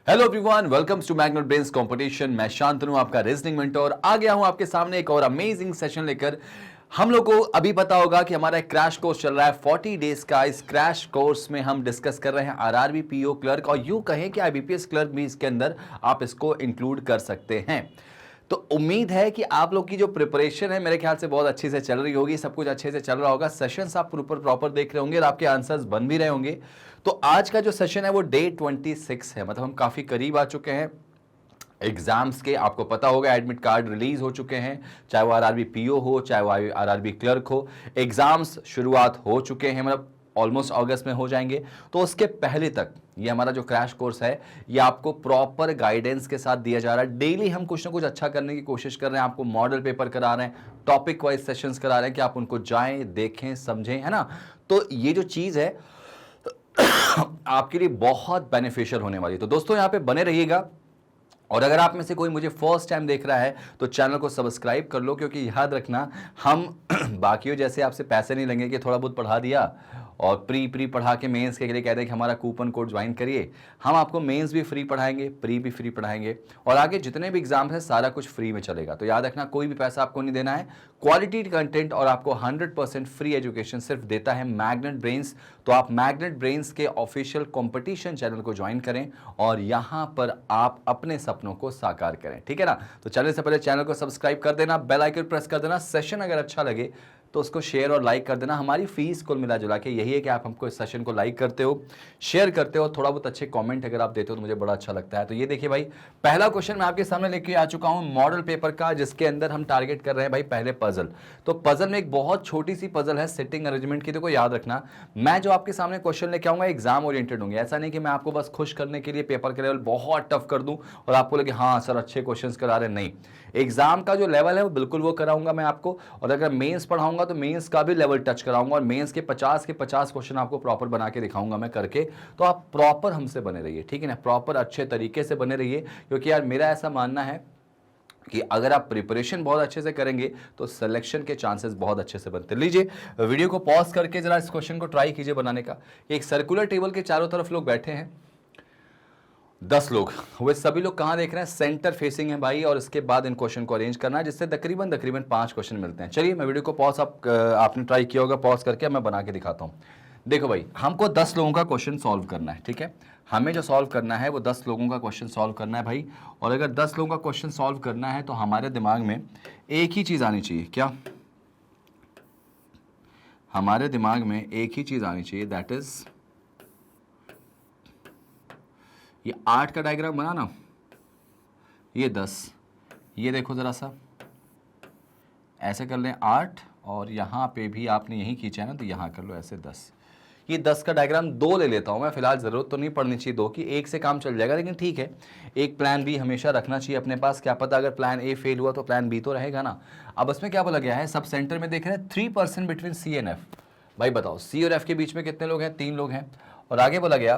Hello everyone, welcome to magnet brains competition. मैं शांतनु, आपका reasoning mentor, आ गया हूं आपके सामने एक और अमेजिंग सेशन लेकर। हम लोग को अभी पता होगा कि हमारा एक क्रैश कोर्स चल रहा है 40 डेज का। इस क्रैश कोर्स में हम डिस्कस कर रहे हैं आरआरबी पीओ क्लर्क, और यूं कहें कि आईबीपीएस क्लर्क भी इसके अंदर आप इसको इंक्लूड कर सकते हैं। तो उम्मीद है कि आप लोग की जो प्रिपरेशन है मेरे ख्याल से बहुत अच्छे से चल रही होगी, सब कुछ अच्छे से चल रहा होगा, सेशंस आप प्रॉपर देख रहे होंगे और आपके आंसर्स बन भी रहे होंगे। तो आज का जो सेशन है वो डे 26 है, मतलब हम काफी करीब आ चुके हैं एग्जाम्स के। आपको पता होगा एडमिट कार्ड रिलीज हो चुके हैं, चाहे वो आरआरबी पीओ हो चाहे वो आरआरबी क्लर्क हो। एग्जाम्स शुरुआत हो चुके हैं, मतलब ऑलमोस्ट अगस्त में हो जाएंगे। तो उसके पहले तक ये हमारा जो क्रैश कोर्स है ये आपको प्रॉपर गाइडेंस के साथ दिया जा रहा है। डेली हम कुछ ना कुछ अच्छा करने की कोशिश कर रहे हैं, आपको मॉडल पेपर करा रहे हैं, टॉपिक वाइज सेशंस करा रहे हैं कि आप उनको जाएं, देखें, समझें, है ना। तो ये जो चीज है आपके लिए बहुत बेनिफिशियल होने वाली है। तो दोस्तों यहाँ पे बने रहिएगा, और अगर आप में से कोई मुझे फर्स्ट टाइम देख रहा है तो चैनल को सब्सक्राइब कर लो, क्योंकि याद रखना हम बाकियों जैसे आपसे पैसे नहीं लेंगे कि थोड़ा बहुत पढ़ा दिया और प्री पढ़ा के मेंस के लिए कहते हैं कि हमारा कूपन कोड ज्वाइन करिए। हम आपको मेंस भी फ्री पढ़ाएंगे, प्री भी फ्री पढ़ाएंगे, और आगे जितने भी एग्जाम्स हैं सारा कुछ फ्री में चलेगा। तो याद रखना कोई भी पैसा आपको नहीं देना है, क्वालिटी कंटेंट और आपको 100% फ्री एजुकेशन सिर्फ देता है मैग्नेट ब्रेन्स। तो आप मैग्नेट ब्रेन्स के ऑफिशियल कंपटीशन चैनल को ज्वाइन करें और यहां पर आप अपने सपनों को साकार करें, ठीक है ना। तो चलने से पहले चैनल को सब्सक्राइब कर देना, बेल आइकन प्रेस कर देना, सेशन अगर अच्छा लगे तो उसको शेयर और लाइक कर देना। हमारी फीस कुल मिला जुला के यही है कि आप हमको इस सेशन को लाइक करते हो, शेयर करते हो, थोड़ा बहुत अच्छे कमेंट अगर आप देते हो तो मुझे बड़ा अच्छा लगता है। तो ये देखिए भाई, पहला क्वेश्चन मैं आपके सामने लेके आ चुका हूं मॉडल पेपर का, जिसके अंदर हम टारगेट कर रहे हैं भाई पहले पजल। तो पजल में एक बहुत छोटी सी पजल है सिटिंग अरेंजमेंट की। देखो याद रखना, मैं जो आपके सामने क्वेश्चन लेके आऊंगा एग्जाम ओरिएंटेड होंगे। ऐसा नहीं कि मैं आपको बस खुश करने के लिए पेपर के लेवल बहुत टफ कर दूं और आपको लगे हाँ सर अच्छे क्वेश्चन करा रहे, नहीं। एग्जाम का जो लेवल है वो बिल्कुल वो कराऊंगा मैं आपको, और अगर मेंस पढ़ाऊंगा तो मेंस का भी लेवल टच कराऊंगा, और मेंस के 50 क्वेश्चन आपको प्रॉपर बना के दिखाऊंगा मैं करके। तो आप प्रॉपर हमसे बने रहिए, ठीक है ना, प्रॉपर अच्छे तरीके से बने रहिए, क्योंकि यार मेरा ऐसा मानना है कि अगर आप प्रिपरेशन बहुत अच्छे से करेंगे तो सिलेक्शन के चांसेस बहुत अच्छे से बनते। लीजिए वीडियो को पॉज करके जरा इस क्वेश्चन को ट्राई कीजिए बनाने का। एक सर्कुलर टेबल के चारों तरफ लोग बैठे हैं, 10 लोग, वे सभी लोग कहां देख रहे हैं, सेंटर फेसिंग है भाई, और इसके बाद इन क्वेश्चन को अरेंज करना है जिससे तकरीबन 5 क्वेश्चन मिलते हैं। चलिए मैं वीडियो को पॉज, आपने ट्राई किया होगा, पॉज करके मैं बना के दिखाता हूं। देखो भाई, हमको 10 लोगों का क्वेश्चन सॉल्व करना है, ठीक है। हमें जो सॉल्व करना है वो 10 लोगों का क्वेश्चन सॉल्व करना है भाई। और अगर 10 लोगों का क्वेश्चन सॉल्व करना है तो हमारे दिमाग में एक ही चीज आनी चाहिए। क्या? हमारे दिमाग में एक ही चीज आनी चाहिए, दैट इज ये 8 का डायग्राम बना ना, ये 10, ये देखो जरा सा, ऐसे कर लें 8, और यहाँ पे भी आपने यही खींचा है ना तो यहाँ कर लो ऐसे 10। ये 10 का डायग्राम 2 ले लेता हूँ मैं, फिलहाल ज़रूरत तो नहीं पड़नी चाहिए 2 की, एक से काम चल जाएगा, लेकिन ठीक है, एक प्लान बी हमेशा रखना चाहिए अपने पास। क्या पता अगर प्लान ए फेल हुआ तो प्लान बी तो रहेगा ना। अब इसमें क्या बोला गया है, सब सेंटर में देख रहे हैं 3% बिटवीन सी एंड एफ। भाई बताओ सी और एफ के बीच में कितने लोग हैं, 3 लोग हैं। और आगे बोला गया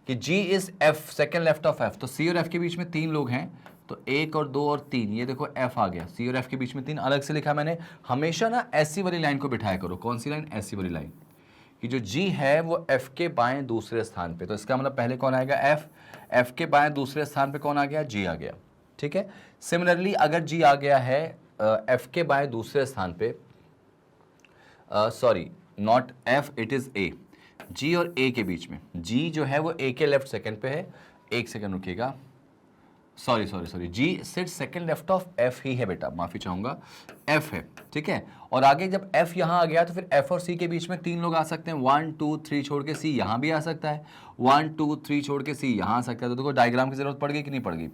कि G is F second left of F, तो सी और एफ के बीच में 3 लोग हैं, तो 1 और 2 और 3, ये देखो एफ आ गया, सी और एफ के बीच में 3 अलग से लिखा मैंने। हमेशा ना ऐसी वाली लाइन को बिठाया करो। कौन सी लाइन? ऐसी वाली लाइन, कि जो जी है वो एफ के बाएं दूसरे स्थान पे, तो इसका मतलब पहले कौन आएगा, एफ, एफ के बाएं दूसरे स्थान पे कौन आ गया, जी आ गया, ठीक है। सिमिलरली अगर जी आ गया है एफ के बाएं दूसरे स्थान पे, sorry not F, it is A, G और ए के बीच में, जी जो है वो ए के लेफ्ट सेकंड पे है, एक सेकंड रुकिएगा, सॉरी जी सिर्फ सेकंड लेफ्ट ऑफ एफ ही है बेटा, माफी चाहूंगा, एफ है, ठीक है। और आगे जब एफ यहां आ गया तो फिर एफ और सी के बीच में 3 लोग आ सकते हैं, 1 2 3 छोड़ के सी यहां भी आ सकता है, 1 2 3 छोड़ के सी यहां आ सकता है। तो देखो डायग्राम की जरूरत पड़ गई कि नहीं पड़ गई,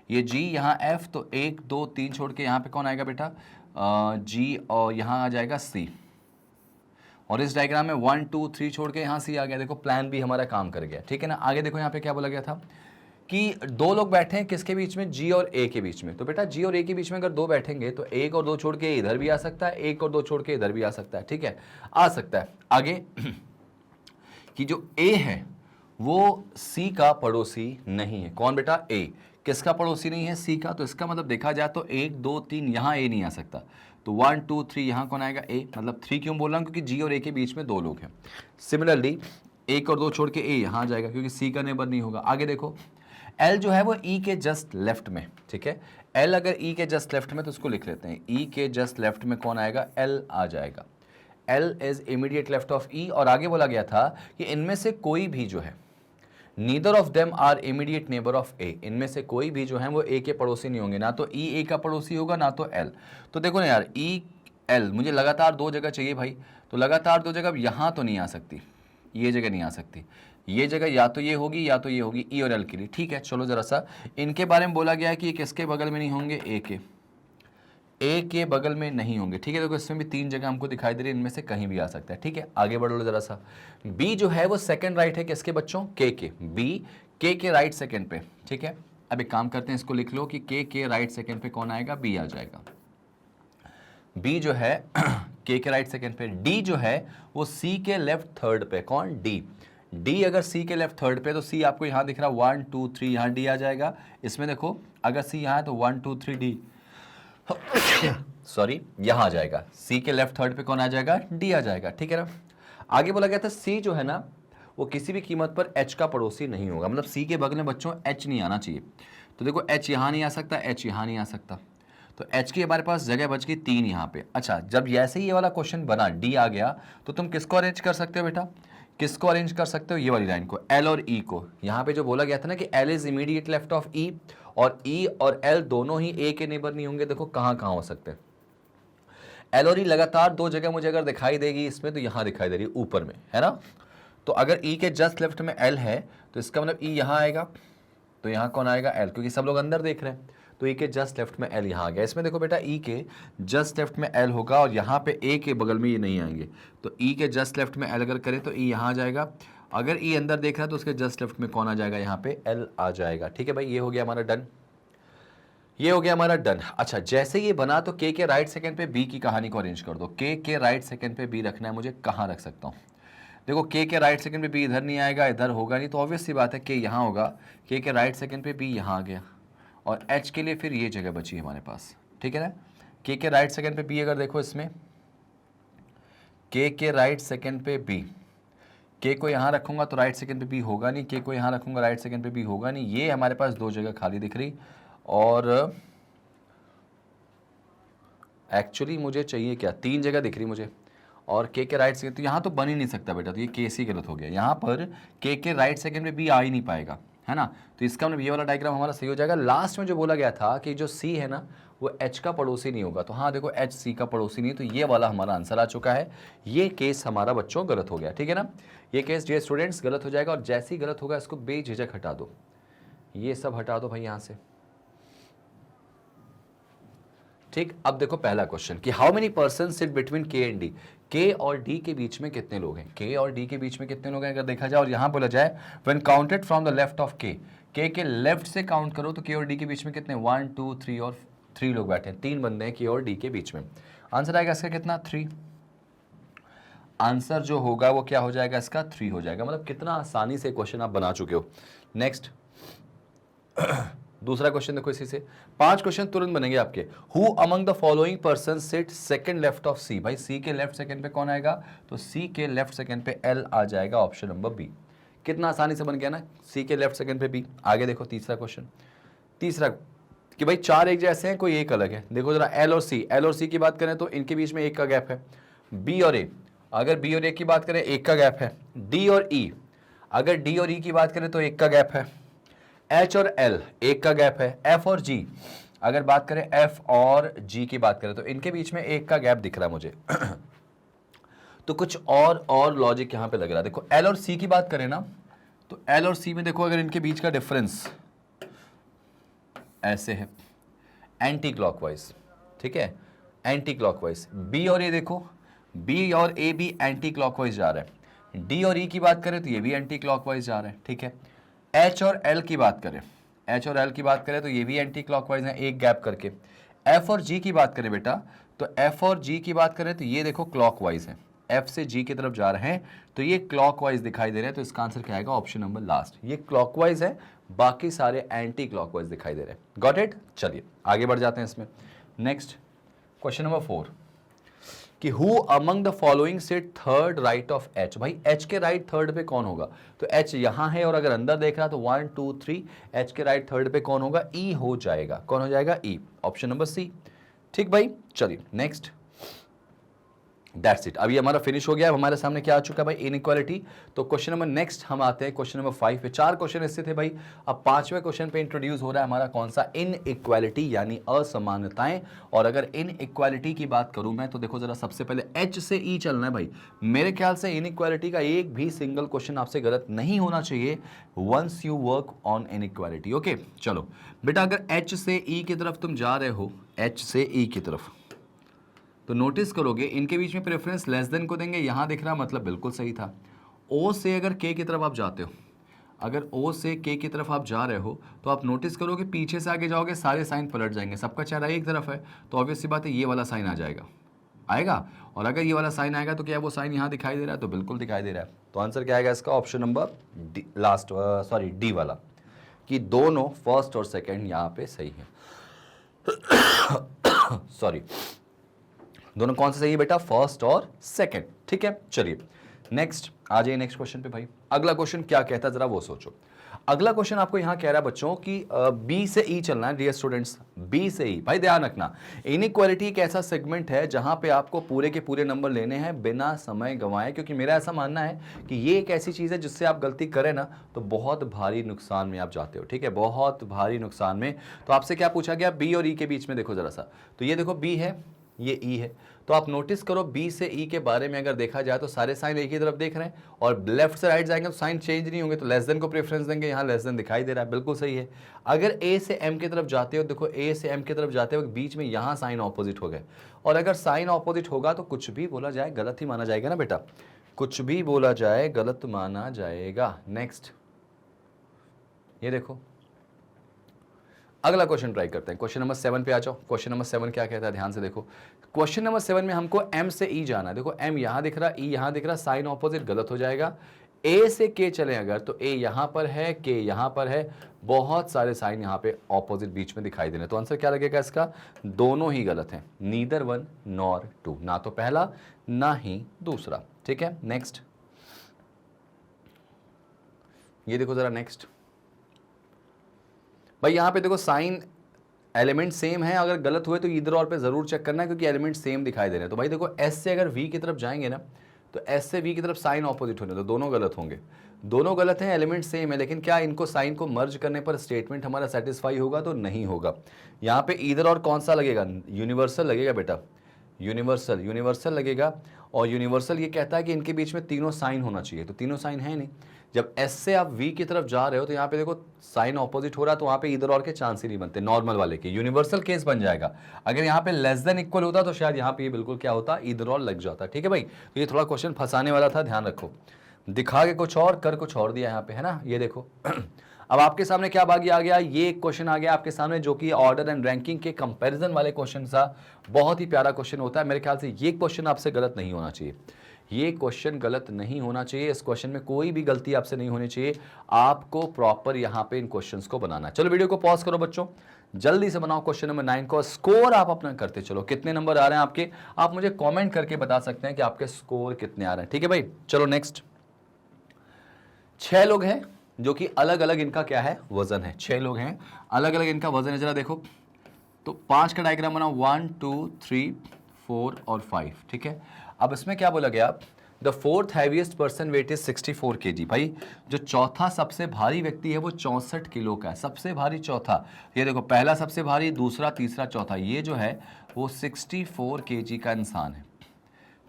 ये जी यहाँ एफ, तो 1 2 3 छोड़ के यहाँ पे कौन आएगा बेटा, जी, और यहाँ आ जाएगा सी, और इस डायग्राम में 1 2 3 छोड़ के यहाँ सी आ गया। देखो प्लान भी हमारा काम कर गया, ठीक है ना। आगे देखो यहाँ पे क्या बोला गया था कि 2 लोग बैठे हैं किसके बीच में, जी और ए के बीच में। तो बेटा जी और ए के बीच में अगर 2 बैठेंगे तो 1 और 2 छोड़ के इधर भी आ सकता है, 1 और 2 छोड़ के इधर भी आ सकता है, ठीक है, आ सकता है। आगे कि जो ए है वो सी का पड़ोसी नहीं है। कौन बेटा? ए। किसका पड़ोसी नहीं है? सी का। तो इसका मतलब देखा जाए तो 1 2 3 यहाँ ए नहीं आ सकता, तो 1 2 3 यहाँ कौन आएगा, ए। मतलब 3 क्यों बोल रहा हूँ, क्योंकि जी और ए के बीच में 2 लोग हैं। सिमिलरली 1 और 2 छोड़ के ए यहाँ आ जाएगा, क्योंकि सी का नेबर नहीं होगा। आगे देखो एल जो है वो ई के जस्ट लेफ्ट में, ठीक है, एल अगर ई के जस्ट लेफ्ट में तो उसको लिख लेते हैं, ई के जस्ट लेफ्ट में कौन आएगा, एल आ जाएगा। L is immediate left of E, और आगे बोला गया था कि इनमें से कोई भी जो है, neither of them are immediate neighbour of A, इनमें से कोई भी जो है वो ए के पड़ोसी नहीं होंगे, ना तो ई ए का पड़ोसी होगा ना तो एल। तो देखो ना यार, ई एल मुझे लगातार दो जगह चाहिए भाई, तो लगातार दो जगह यहाँ तो नहीं आ सकती, ये जगह नहीं आ सकती, ये जगह या तो ये होगी या तो ये होगी, ई और एल के लिए, ठीक है। चलो जरा सा इनके बारे में बोला गया है कि ये किसके बगल में नहीं होंगे, ए के बगल में नहीं होंगे, ठीक है। देखो इसमें भी तीन जगह हमको दिखाई दे रही है, इनमें से कहीं भी आ सकता है, ठीक है। आगे बढ़ लो जरा सा, बी जो है वो सेकंड राइट है किसके बच्चों, के, बी के राइट सेकंड पे, ठीक है। अब एक काम करते हैं, इसको लिख लो कि के राइट सेकंड पे कौन आएगा, बी आ जाएगा। बी जो है के राइट सेकंड पे, डी जो है वो सी के लेफ्ट थर्ड पे, कौन, डी। डी अगर सी के लेफ्ट थर्ड पे तो सी आपको यहां दिख रहा है 1 2 3, यहां डी आ जाएगा। इसमें देखो अगर सी यहां है तो 1 2 3 डी सॉरी यहां आ जाएगा, सी के लेफ्ट थर्ड पे कौन आ जाएगा, डी आ जाएगा, ठीक है ना। आगे बोला गया था सी जो है ना वो किसी भी कीमत पर एच का पड़ोसी नहीं होगा, मतलब सी के बगल में बच्चों एच नहीं आना चाहिए। तो देखो एच यहां नहीं आ सकता, एच यहां नहीं आ सकता, तो एच की हमारे पास जगह बच गई 3 यहाँ पे। अच्छा, जब जैसे ही ये वाला क्वेश्चन बना, डी आ गया, तो तुम किसको अरेंज कर सकते हो बेटा, किसको अरेंज कर सकते हो, ये वाली लाइन को, एल और ई को। यहाँ पे जो बोला गया था ना कि L is immediate left of E, और ई और एल दोनों ही ए के नेबर नहीं होंगे। देखो कहाँ कहाँ हो सकते हैं, एल और ई लगातार दो जगह मुझे अगर दिखाई देगी इसमें, तो यहाँ दिखाई दे रही है ऊपर में, है ना। तो अगर ई के जस्ट लेफ्ट में एल है तो इसका मतलब ई यहाँ आएगा, तो यहाँ कौन आएगा, एल, क्योंकि सब लोग अंदर देख रहे हैं। तो ई के जस्ट लेफ्ट में एल यहाँ आ गया। इसमें देखो बेटा ई के जस्ट लेफ्ट में एल होगा और यहाँ पे ए के बगल में ये नहीं आएंगे, तो ई के जस्ट लेफ्ट में एल अगर करें तो ई यहाँ आ जाएगा। अगर ई अंदर देख रहा है तो उसके जस्ट लेफ्ट में कौन आ जाएगा, यहाँ पे एल आ जाएगा, ठीक है भाई। ये हो गया हमारा डन, ये हो गया हमारा डन। अच्छा, जैसे ये बना तो के राइट सेकंड पे बी की कहानी को अरेंज कर दो। के राइट सेकंड पे बी रखना है मुझे, कहाँ रख सकता हूँ, देखो के राइट सेकंड पे बी इधर नहीं आएगा, इधर होगा नहीं, तो ऑब्वियस सी बात है के यहाँ होगा, के राइट सेकंड पे बी यहाँ आ गया, और एच के लिए फिर ये जगह बची है हमारे पास, ठीक है ना। के राइट सेकंड पे बी अगर देखो इसमें, के राइट सेकंड पे बी, के को यहाँ रखूंगा तो राइट सेकंड पे बी होगा नहीं, के को यहाँ रखूंगा राइट सेकंड पे बी होगा नहीं, ये हमारे पास दो जगह खाली दिख रही, और एक्चुअली मुझे चाहिए क्या, तीन जगह दिख रही मुझे, और के राइट सेकंड, तो यहाँ तो बन ही नहीं सकता बेटा, तो ये के सी गलत हो गया, यहाँ पर के राइट सेकंड पे बी आ ही नहीं पाएगा, है ना। तो इसका मतलब ये वाला डायग्राम हमारा सही हो जाएगा। लास्ट में जो बोला गया था कि जो सी है ना वो एच का पड़ोसी नहीं होगा, तो हाँ देखो एच सी का पड़ोसी नहीं, तो ये वाला हमारा आंसर आ चुका है। ये केस हमारा बच्चों गलत हो गया, ठीक है ना। ये केस डियर स्टूडेंट्स गलत हो जाएगा, और जैसे ही गलत होगा इसको बेझिझक हटा दो, ये सब हटा दो भाई यहाँ से, ठीक। अब देखो पहला क्वेश्चन कि how many person sit between के एंड डी, के और डी के बीच में कितने लोग हैं, के और डी के बीच में कितने लोग हैं अगर देखा जाए, और यहां बोला जाए when counted from the left of के लेफ्ट से काउंट करो तो के और डी के बीच में कितने, 1 2 3 और 3 लोग बैठे हैं, 3 बंदे हैं के और डी के बीच में। आंसर आएगा इसका कितना, 3। आंसर जो होगा वो क्या हो जाएगा, इसका 3 हो जाएगा। मतलब कितना आसानी से क्वेश्चन आप बना चुके हो। नेक्स्ट दूसरा क्वेश्चन देखो, इसी से 5 क्वेश्चन तुरंत बनेंगे आपके। Who among the following person sit second left of C, भाई सी के लेफ्ट सेकंड पे कौन आएगा, तो सी के लेफ्ट सेकंड पे एल आ जाएगा, ऑप्शन नंबर बी। कितना आसानी से बन गया ना, सी के लेफ्ट सेकंड पे बी। आगे देखो तीसरा क्वेश्चन, तीसरा कि भाई 4 एक जैसे हैं, कोई एक अलग है। देखो जरा एल और सी की बात करें तो इनके बीच में 1 का गैप है। बी और ए, अगर बी और ए की बात करें 1 का गैप है। डी और ई, अगर डी और ई की बात करें तो 1 का गैप है। एच और एल 1 का गैप है। एफ और जी, अगर बात करें एफ और जी की बात करें तो इनके बीच में 1 का गैप दिख रहा है मुझे तो कुछ और लॉजिक यहां पे लग रहा है। देखो एल और सी की बात करें ना, तो एल और सी में देखो अगर इनके बीच का डिफरेंस ऐसे है एंटी क्लॉकवाइज, ठीक है, एंटी क्लॉकवाइज। बी और ए देखो, बी और ए भी एंटी क्लॉकवाइज जा रहा है। डी और ई की बात करें तो ये भी एंटी क्लॉकवाइज जा रहा है, ठीक है। एच और एल की बात करें, एच और एल की बात करें तो ये भी एंटी क्लॉकवाइज है, 1 गैप करके। एफ और जी की बात करें बेटा, तो एफ और जी की बात करें तो ये देखो क्लॉकवाइज है, एफ से जी की तरफ जा रहे हैं, तो ये क्लॉकवाइज दिखाई दे रहे हैं। तो इसका आंसर क्या आएगा, ऑप्शन नंबर लास्ट। ये क्लॉकवाइज है, बाकी सारे एंटी क्लॉकवाइज दिखाई दे रहे हैं। Got it. चलिए आगे बढ़ जाते हैं इसमें। नेक्स्ट क्वेश्चन नंबर 4, कि who among the following sit third right of H. भाई एच के राइट थर्ड पे कौन होगा, तो एच यहां है और अगर अंदर देख रहा तो 1 2 3, एच के राइट थर्ड पे कौन होगा, ई हो जाएगा। कौन हो जाएगा, ई। Option number C. ठीक भाई, चलिए नेक्स्ट। That's it. अभी हमारा फिनिश हो गया। हमारे सामने क्या आ चुका है भाई, इनइक्वालिटी। तो क्वेश्चन नंबर नेक्स्ट हम आते हैं क्वेश्चन नंबर 5 पे। 4 क्वेश्चन इससे थे भाई। अब 5वें क्वेश्चन पे इंट्रोड्यूस हो रहा है हमारा कौन सा, इनइक्वालिटी यानी असमानताएं। और अगर इनइक्वालिटी की बात करूं मैं तो देखो जरा, सबसे पहले एच से ई चलना है भाई। मेरे ख्याल से इनइक्वालिटी का एक भी सिंगल क्वेश्चन आपसे गलत नहीं होना चाहिए once you work on inequality. Okay चलो बेटा, अगर एच से ई की तरफ तुम जा रहे हो, एच से ई की तरफ, तो नोटिस करोगे इनके बीच में प्रेफरेंस लेस देन को देंगे। यहां दिख रहा मतलब बिल्कुल सही था। ओ से अगर के की तरफ आप जाते हो, अगर ओ से के की तरफ आप जा रहे हो तो आप नोटिस करोगे पीछे से आगे जाओगे सारे साइन पलट जाएंगे। सबका चेहरा एक तरफ है तो ऑब्वियस सी बात है ये वाला साइन आ जाएगा, आएगा। और अगर ये वाला साइन आएगा तो क्या वो साइन यहां दिखाई दे रहा है, तो बिल्कुल दिखाई दे रहा है। तो आंसर क्या आएगा इसका, option number D, last sorry D वाला, कि दोनों फर्स्ट और सेकेंड यहां पे सही है। सॉरी, दोनों कौन सा सही है बेटा, फर्स्ट और सेकंड। ठीक है चलिए नेक्स्ट आ जाइए नेक्स्ट क्वेश्चन पे भाई। अगला क्वेश्चन क्या कहता है जरा वो सोचो। अगला क्वेश्चन आपको यहां कह रहा है बच्चों कि बी से ई चलना है डियर स्टूडेंट्स, बी से ई। भाई ध्यान रखना, इनइक्वालिटी एक ऐसा सेगमेंट है जहां पे आपको पूरे के पूरे नंबर लेने हैं बिना समय गंवाए, क्योंकि मेरा ऐसा मानना है कि ये एक ऐसी चीज है जिससे आप गलती करें ना तो बहुत भारी नुकसान में आप जाते हो। ठीक है, बहुत भारी नुकसान में। तो आपसे क्या पूछा गया, बी और ई के बीच में देखो जरा सा, तो ये देखो बी है, ये ई है। तो आप नोटिस करो बी से ई के बारे में अगर देखा जाए तो सारे साइन एक ही तरफ देख रहे हैं और लेफ्ट से राइट जाएंगे तो साइन चेंज नहीं होंगे, तो लेस देन को प्रेफरेंस देंगे। यहाँ लेस देन दिखाई दे रहा है, बिल्कुल सही है। अगर ए से एम की तरफ जाते हो, देखो ए से एम की तरफ जाते हो बीच में यहाँ साइन ऑपोजिट हो गए, और अगर साइन ऑपोजिट होगा तो कुछ भी बोला जाए गलत ही माना जाएगा ना बेटा, कुछ भी बोला जाए गलत माना जाएगा। नेक्स्ट ये देखो अगला क्वेश्चन ट्राई करते हैं। क्वेश्चन नंबर 7 पे आ जाओ। क्वेश्चन नंबर 7 क्या कहता है, ध्यान से देखो। क्वेश्चन नंबर 7 में हमको एम से ई जाना है। देखो एम यहां दिख रहा, ई यहां दिख रहा, साइन ऑपोजिट गलत हो जाएगा। ए से के चले अगर तो ए यहां पर है, के यहां पर है, बहुत सारे साइन यहां पे ऑपोजिट बीच में दिखाई दे रहे हैं। तो आंसर क्या लगेगा इसका, दोनों ही गलत हैं, नीदर वन नॉर टू, ना तो पहला ना ही दूसरा। ठीक है नेक्स्ट ये देखो जरा नेक्स्ट भाई, यहां पे देखो साइन एलिमेंट सेम है, अगर गलत हुए तो इधर और पे जरूर चेक करना है क्योंकि एलिमेंट सेम दिखाई दे रहे हैं। तो भाई देखो एस से अगर वी की तरफ जाएंगे ना तो एस से वी की तरफ साइन ऑपोजिट होने, तो दोनों गलत होंगे, दोनों गलत हैं, एलिमेंट सेम है, लेकिन क्या इनको साइन को मर्ज करने पर स्टेटमेंट हमारा सेटिस्फाई होगा, तो नहीं होगा। यहाँ पे इधर और कौन सा लगेगा, यूनिवर्सल लगेगा बेटा, यूनिवर्सल, यूनिवर्सल लगेगा। और यूनिवर्सल ये कहता है कि इनके बीच में तीनों साइन होना चाहिए, तो तीनों साइन है नहीं। जब एस से आप वी की तरफ जा रहे हो तो यहाँ पे देखो साइन ऑपोजिट हो रहा है, तो वहाँ पे इधर और के चांस ही नहीं बनते नॉर्मल वाले के, यूनिवर्सल केस बन जाएगा। अगर यहाँ पे लेस देन इक्वल होता तो शायद यहाँ पे ये बिल्कुल क्या होता, इधर और लग जाता। ठीक है भाई, तो ये थोड़ा क्वेश्चन फंसाने वाला था, ध्यान रखो। दिखा के कुछ और कर कुछ और दिया यहाँ पे, है ना। ये देखो अब आपके सामने क्या बागी आ गया, ये एक क्वेश्चन आ गया आपके सामने जो कि ऑर्डर एंड रैंकिंग के कंपैरिजन वाले क्वेश्चन था। बहुत ही प्यारा क्वेश्चन होता है, मेरे ख्याल से ये क्वेश्चन आपसे गलत नहीं होना चाहिए, ये क्वेश्चन गलत नहीं होना चाहिए। इस क्वेश्चन में कोई भी गलती आपसे नहीं होनी चाहिए, आपको प्रॉपर यहाँ पे इन क्वेश्चंस को बनाना है। चलो वीडियो को पॉज करो बच्चों, जल्दी से बनाओ क्वेश्चन नंबर 9 को। स्कोर आप अपना करते चलो, कितने नंबर आ रहे हैं आपके, आप मुझे कॉमेंट करके बता सकते हैं कि आपके स्कोर कितने आ रहे हैं। ठीक है भाई, चलो नेक्स्ट। 6 लोग हैं जो कि अलग अलग इनका क्या है, वजन है। 6 लोग हैं, अलग अलग इनका वजन है। जरा देखो तो 5 का डायग्राम बनाओ, 1 2 3 4 और 5। ठीक है, अब इसमें क्या बोला गया, the fourth heaviest person weight is 64 kg। भाई जो चौथा सबसे भारी व्यक्ति है वो 64 किलो का है, सबसे भारी चौथा। ये देखो पहला सबसे भारी, दूसरा, तीसरा, चौथा, ये जो है वो 64 kg का इंसान है।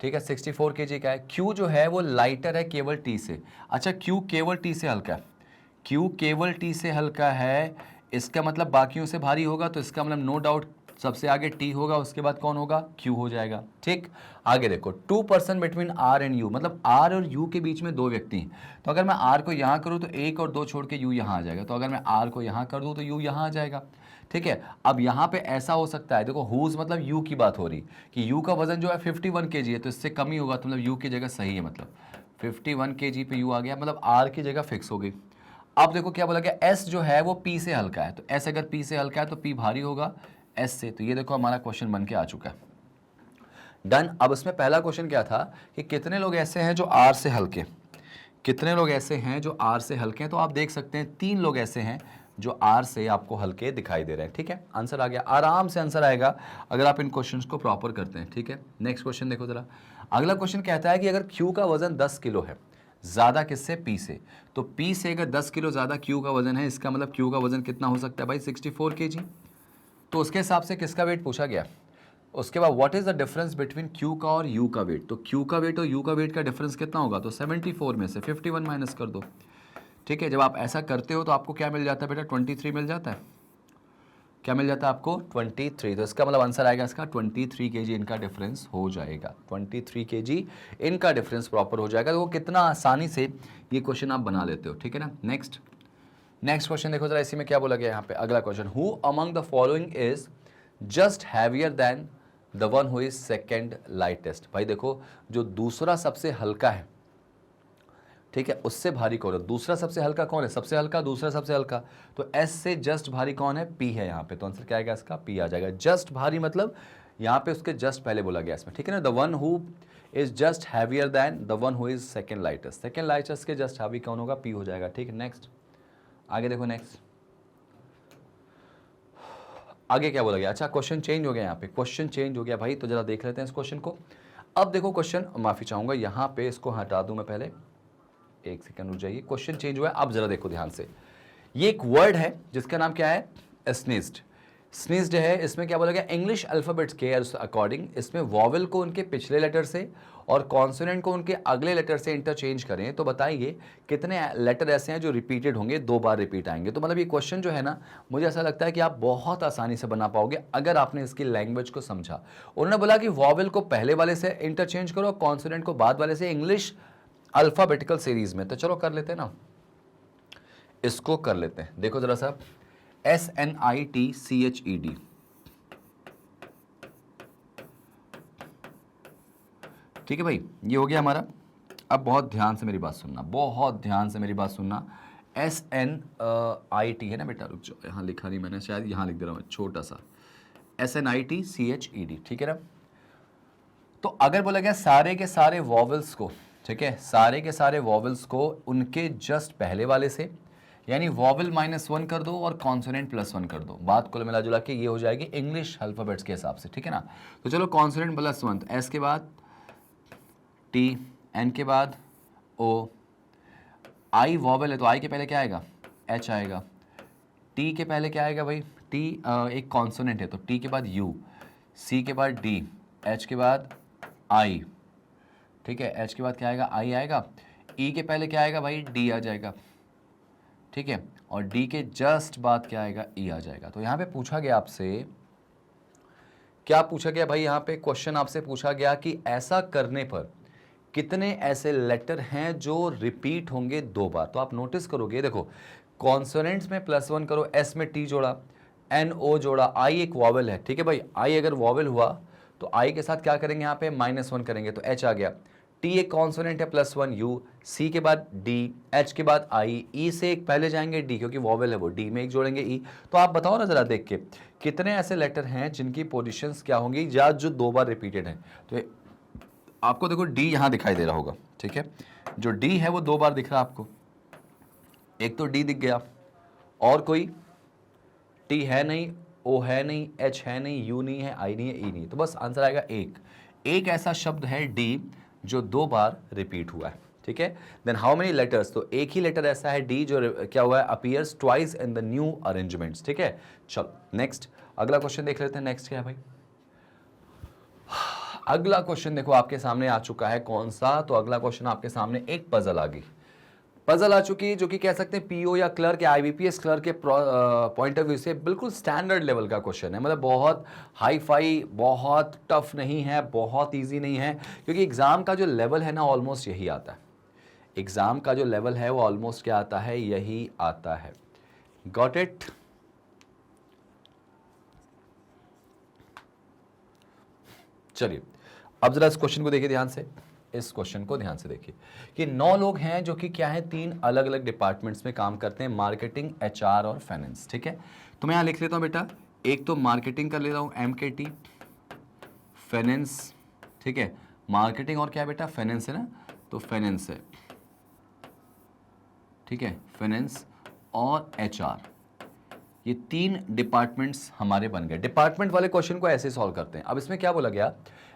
ठीक है, 64 kg का है। क्यू जो है वो लाइटर है केवल टी से। अच्छा क्यू केवल टी से हल्का है, क्यू केवल टी से हल्का है, इसका मतलब बाकियों से भारी होगा, तो इसका मतलब नो डाउट सबसे आगे टी होगा, उसके बाद कौन होगा, क्यू हो जाएगा। ठीक, आगे देखो 2 person between R and U, मतलब आर और यू के बीच में 2 व्यक्ति हैं। तो अगर मैं आर को यहाँ करूँ तो 1 और 2 छोड़ के यू यहाँ आ जाएगा, तो अगर मैं आर को यहाँ कर दूँ तो यू यहाँ आ जाएगा। ठीक है, अब यहाँ पे ऐसा हो सकता है, देखो हुज मतलब यू की बात हो रही कि यू का वजन जो है 51 kg है, तो इससे कम ही होगा, तो मतलब यू की जगह सही है, मतलब 51 kg पे यू आ गया, मतलब आर की जगह फिक्स हो गई। अब देखो क्या बोला गया, एस जो है वो पी से हल्का है, तो एस अगर पी से हल्का है तो पी भारी होगा एस से। तो ये देखो हमारा क्वेश्चन बन के आ चुका है। डन। अब इसमें पहला क्वेश्चन क्या था कि कितने लोग ऐसे हैं जो आर से हल्के, कितने लोग ऐसे हैं जो आर से हल्के हैं, तो आप देख सकते हैं 3 लोग ऐसे हैं जो आर से आपको हल्के दिखाई दे रहे हैं। ठीक है, आंसर आ गया, आराम से आंसर आएगा अगर आप इन क्वेश्चंस को प्रॉपर करते हैं। ठीक है, नेक्स्ट क्वेश्चन देखो जरा। अगला क्वेश्चन कहता है कि अगर क्यू का वजन 10 किलो है, ज्यादा किससे, पी से, तो पी से अगर 10 किलो ज्यादा क्यू का वजन है, इसका मतलब क्यू का वजन कितना हो सकता है भाई, 64 kg। तो उसके हिसाब से किसका वेट पूछा गया। उसके बाद what is the difference between Q का और यू का वेट, तो क्यू का वेट और यू का वेट का डिफरेंस कितना होगा, तो 74 में से 51 माइनस कर दो। ठीक है, जब आप ऐसा करते हो तो आपको क्या मिल जाता है बेटा, 23 मिल जाता है। क्या मिल जाता है आपको, 23। तो इसका मतलब आंसर आएगा इसका 23 kg इनका डिफरेंस हो जाएगा, 23 kg इनका डिफरेंस प्रॉपर हो जाएगा। तो वो कितना आसानी से ये क्वेश्चन आप बना लेते हो। ठीक है ना, नेक्स्ट क्वेश्चन देखो जरा, इसी में क्या बोला गया यहाँ पे। अगला question, who among the following is just heavier than the one who is second lightest. भाई देखो, जो दूसरा सबसे हल्का है, ठीक है, उससे भारी कौन है, दूसरा सबसे हल्का कौन है, सबसे हल्का, दूसरा सबसे हल्का, तो एस से जस्ट भारी कौन है, पी है यहाँ पे। तो आंसर क्या आएगा इसका, पी आ जाएगा। जस्ट भारी मतलब यहाँ पे उसके जस्ट पहले बोला गया इसमें। ठीक है ना, the one who is just heavier than the one who is second lightest, second lightest के जस्ट हैवी कौन होगा, पी हो जाएगा। ठीक है, नेक्स्ट आगे देखो, नेक्स्ट आगे क्या बोला गया। अच्छा, क्वेश्चन चेंज हो गया, यहाँ पे क्वेश्चन चेंज हो गया भाई, तो जरा देख लेते हैं इस क्वेश्चन को। अब देखो क्वेश्चन, माफी चाहूंगा यहाँ पे इसको हटा दूं मैं, पहले एक सेकंड रुक जाइए, क्वेश्चन चेंज हुआ है। अब जरा देखो ध्यान से, ये एक वर्ड है जिसका नाम क्या है, स्नीज्ड। स्नीज्ड है, इसमें क्या बोला गया, इंग्लिश अल्फाबेट्स के अकॉर्डिंग इसमें वॉवेल को उनके पिछले लेटर से और कॉन्सोनेंट को उनके अगले लेटर से इंटरचेंज करें, तो बताइए कितने लेटर ऐसे हैं जो रिपीटेड होंगे, 2 बार रिपीट आएंगे। तो मतलब ये क्वेश्चन जो है ना, मुझे ऐसा लगता है कि आप बहुत आसानी से बना पाओगे अगर आपने इसकी लैंग्वेज को समझा। उन्होंने बोला कि वॉवेल को पहले वाले से इंटरचेंज करो, कॉन्सोनेंट को बाद वाले से, इंग्लिश अल्फाबेटिकल सीरीज में। तो चलो कर लेते हैं ना, इसको कर लेते हैं। देखो जरा सा, SNITCHED, ठीक है भाई, ये हो गया हमारा। अब बहुत ध्यान से मेरी बात सुनना, बहुत ध्यान से मेरी बात सुनना। SNIT है ना बेटा, रुक जाओ, यहाँ लिखा नहीं मैंने, शायद यहाँ लिख दे रहा हूँ छोटा सा, SNITCHED, ठीक है ना। तो अगर बोला गया सारे के सारे वॉवल्स को, ठीक है, सारे के सारे वॉवल्स को उनके जस्ट पहले वाले से, यानी वॉवल -1 कर दो और कॉन्सोनेंट +1 कर दो, बात कुल मिला जुला के ये हो जाएगी इंग्लिश अल्फाबेट्स के हिसाब से। ठीक है ना, तो चलो कॉन्सोनेंट +1, एस के बाद टी, एन के बाद ओ, आई वॉवल है तो आई के पहले क्या आएगा, एच आएगा, टी के पहले क्या आएगा भाई, टी एक कॉन्सोनेंट है तो टी के बाद यू, सी के बाद डी, एच के बाद आई, ठीक है, एच के बाद क्या आएगा, आई आएगा, ई के पहले क्या आएगा भाई, डी आ जाएगा, ठीक है, और डी के जस्ट बाद क्या आएगा, ई आ जाएगा। तो यहाँ पे पूछा गया आपसे, क्या पूछा गया भाई, यहाँ पे क्वेश्चन आपसे पूछा गया कि ऐसा करने पर कितने ऐसे लेटर हैं जो रिपीट होंगे 2 बार। तो आप नोटिस करोगे, देखो कॉन्सोनेंट्स में +1 करो, एस में टी जोड़ा, एन ओ जोड़ा, आई एक वॉवल है, ठीक है भाई, आई अगर वॉवल हुआ तो आई के साथ क्या करेंगे, यहाँ पे -1 करेंगे तो एच आ गया, टी एक कॉन्सोनेंट है +1 यू, सी के बाद डी, एच के बाद आई, ई से एक पहले जाएंगे डी क्योंकि वॉवल है वो, डी में एक जोड़ेंगे ई। तो आप बताओ ना जरा देख के, कितने ऐसे लेटर हैं जिनकी पोजीशंस क्या होंगी या जो 2 बार रिपीटेड है। तो आपको देखो डी यहाँ दिखाई दे रहा होगा, ठीक है, जो डी है वो 2 बार दिख रहा है आपको, एक तो डी दिख गया, और कोई टी है नहीं, ओ है नहीं, एच है नहीं, यू नहीं है, आई नहीं है, ई नहीं है, तो बस आंसर आएगा एक ऐसा शब्द है डी जो 2 बार रिपीट हुआ है। ठीक है, देन हाउ मेनी लेटर्स, तो एक ही लेटर ऐसा है डी जो क्या हुआ है, appears twice in the new arrangements. ठीक है, चलो नेक्स्ट अगला क्वेश्चन देख लेते हैं। नेक्स्ट क्या है भाई, अगला क्वेश्चन देखो आपके सामने आ चुका है, कौन सा, तो अगला क्वेश्चन आपके सामने एक पजल आ गई, पजल आ चुकी है जो कि कह सकते हैं पीओ या क्लर्क या आईबीपीएस क्लर्क के पॉइंट ऑफ व्यू से बिल्कुल स्टैंडर्ड लेवल का क्वेश्चन है, मतलब बहुत हाई फाई, बहुत टफ नहीं है, बहुत इजी नहीं है, क्योंकि एग्जाम का जो लेवल है ना ऑलमोस्ट यही आता है, एग्जाम का जो लेवल है वो ऑलमोस्ट क्या आता है, यही आता है। Got it. चलिए अब जरा इस क्वेश्चन को देखिए ध्यान से, इस क्वेश्चन को ध्यान से देखिए कि 9 लोग हैं जो कि क्या है, 3 अलग अलग डिपार्टमेंट्स में काम करते हैं, मार्केटिंग, एचआर और फाइनेंस। ठीक है, तो मैं यहां लिख लेता हूं बेटा, एक तो मार्केटिंग कर ले रहा हूं MKT, फाइनेंस ठीक है, मार्केटिंग और क्या बेटा, फाइनेंस है ना, तो फाइनेंस है, ठीक है, फाइनेंस और एचआर, ये 3 डिपार्टमेंट्स हमारे बन गए। डिपार्टमेंट वाले क्वेश्चन को ऐसे सॉल्व करते हैं। अब इसमें क्या बोला गया,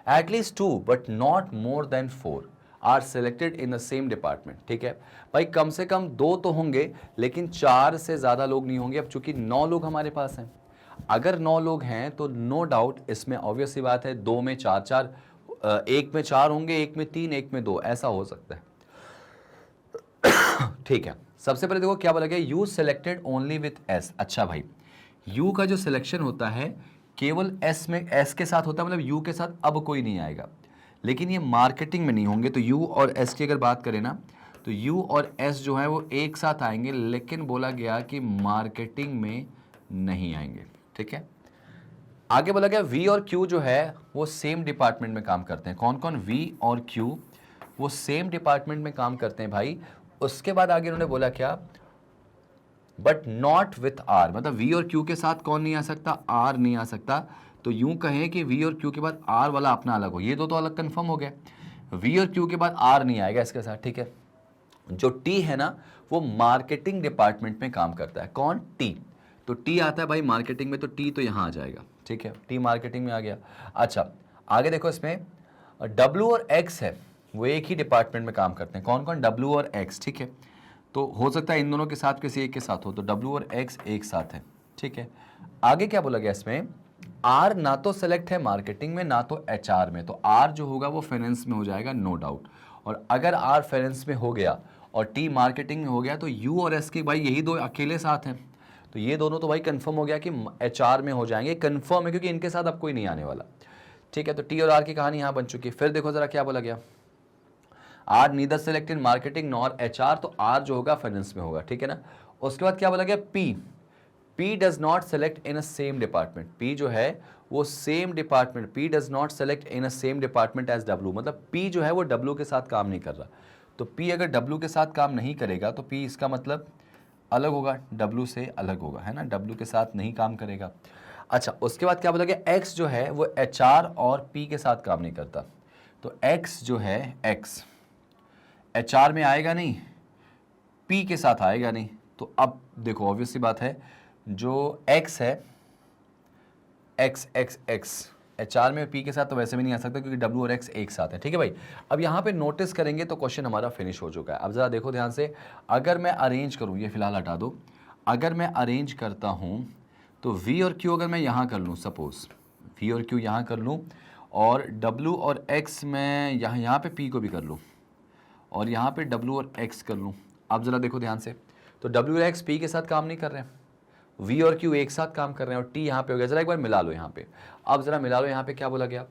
at least 2 but not more than 4 are selected in the same department. ठीक है भाई, कम से कम 2 तो होंगे लेकिन 4 से ज्यादा लोग नहीं होंगे। अब चूंकि 9 लोग हमारे पास हैं, अगर 9 लोग हैं तो नो डाउट इसमें ऑब्वियस सी बात है 2 में 4, एक में 4 होंगे, एक में 3, एक में 2, ऐसा हो सकता है। ठीक है, सबसे पहले देखो क्या बोला गया, you selected only with S. अच्छा भाई, यू का जो सिलेक्शन होता है केवल एस में, एस के साथ होता है, मतलब यू के साथ अब कोई नहीं आएगा। लेकिन ये मार्केटिंग में नहीं होंगे, तो यू और एस की अगर बात करें ना, तो यू और एस जो है वो एक साथ आएंगे, लेकिन बोला गया कि मार्केटिंग में नहीं आएंगे। ठीक है, आगे बोला गया वी और क्यू जो है वो सेम डिपार्टमेंट में काम करते हैं। कौन कौन, वी और क्यू वो सेम डिपार्टमेंट में काम करते हैं भाई। उसके बाद आगे उन्होंने बोला क्या, बट नॉट विथ आर, मतलब वी और क्यू के साथ कौन नहीं आ सकता, आर नहीं आ सकता। तो यूं कहें कि वी और क्यू के बाद आर वाला अपना अलग हो, ये दो तो अलग कंफर्म हो गया, वी और क्यू के बाद आर नहीं आएगा इसके साथ। ठीक है, जो टी है ना वो मार्केटिंग डिपार्टमेंट में काम करता है। कौन, टी, तो टी आता है भाई मार्केटिंग में, तो टी तो यहां आ जाएगा। ठीक है, टी मार्केटिंग में आ गया। अच्छा आगे देखो, इसमें डब्ल्यू और एक्स है वो एक ही डिपार्टमेंट में काम करते हैं। कौन कौन, डब्ल्यू और एक्स। ठीक है, तो हो सकता है इन दोनों के साथ किसी एक के साथ हो, तो डब्ल्यू और एक्स एक साथ है। ठीक है, आगे क्या बोला गया इसमें, आर ना तो सेलेक्ट है मार्केटिंग में ना तो एचआर में, तो आर जो होगा वो फाइनेंस में हो जाएगा नो डाउट। और अगर आर फाइनेंस में हो गया और टी मार्केटिंग में हो गया तो यू और एस के भाई यही दो अकेले साथ हैं, तो ये दोनों तो भाई कंफर्म हो गया कि एचआर में हो जाएंगे, कंफर्म है क्योंकि इनके साथ अब कोई नहीं आने वाला। ठीक है, तो टी और आर की कहानी यहां बन चुकी है। फिर देखो जरा क्या बोला गया, R neither select in marketing nor HR, तो आर जो होगा फाइनेंस में होगा। ठीक है ना, उसके बाद क्या बोला गया, P, P does not select in a same department, P जो है वो same department, P does not select in a same department as W, मतलब पी जो है वो डब्ल्यू के साथ काम नहीं कर रहा। तो पी अगर डब्ल्यू के साथ काम नहीं करेगा तो पी इसका मतलब अलग होगा, डब्ल्यू से अलग होगा, है ना, डब्ल्यू के साथ नहीं काम करेगा। अच्छा उसके बाद क्या बोला गया, एक्स जो है वो एचआर और पी के साथ काम नहीं करता, तो एक्स जो है, एक्स एचआर में आएगा नहीं, पी के साथ आएगा नहीं। तो अब देखो ऑब्वियस सी बात है, जो एक्स है, एक्स एक्स एक्स एचआर में पी के साथ तो वैसे भी नहीं आ सकता क्योंकि डब्ल्यू और एक्स एक साथ है। ठीक है भाई, अब यहाँ पे नोटिस करेंगे तो क्वेश्चन हमारा फिनिश हो चुका है। अब जरा देखो ध्यान से, अगर मैं अरेंज करूँ, ये फिलहाल हटा दो, अगर मैं अरेंज करता हूँ तो वी और क्यू अगर मैं यहाँ कर लूँ, सपोज वी और क्यू यहाँ कर लूँ, और डब्ल्यू और एक्स मैं यहाँ पे पी को भी कर लूँ, और यहाँ पे डब्ल्यू और एक्स कर लूँ। अब ज़रा देखो ध्यान से, तो डब्ल्यू और एक्स पी के साथ काम नहीं कर रहे हैं, वी और क्यू एक साथ काम कर रहे हैं, और टी यहाँ पे हो गया। ज़रा एक बार मिला लो यहाँ पे, अब ज़रा मिला लो यहाँ पे क्या बोला गया,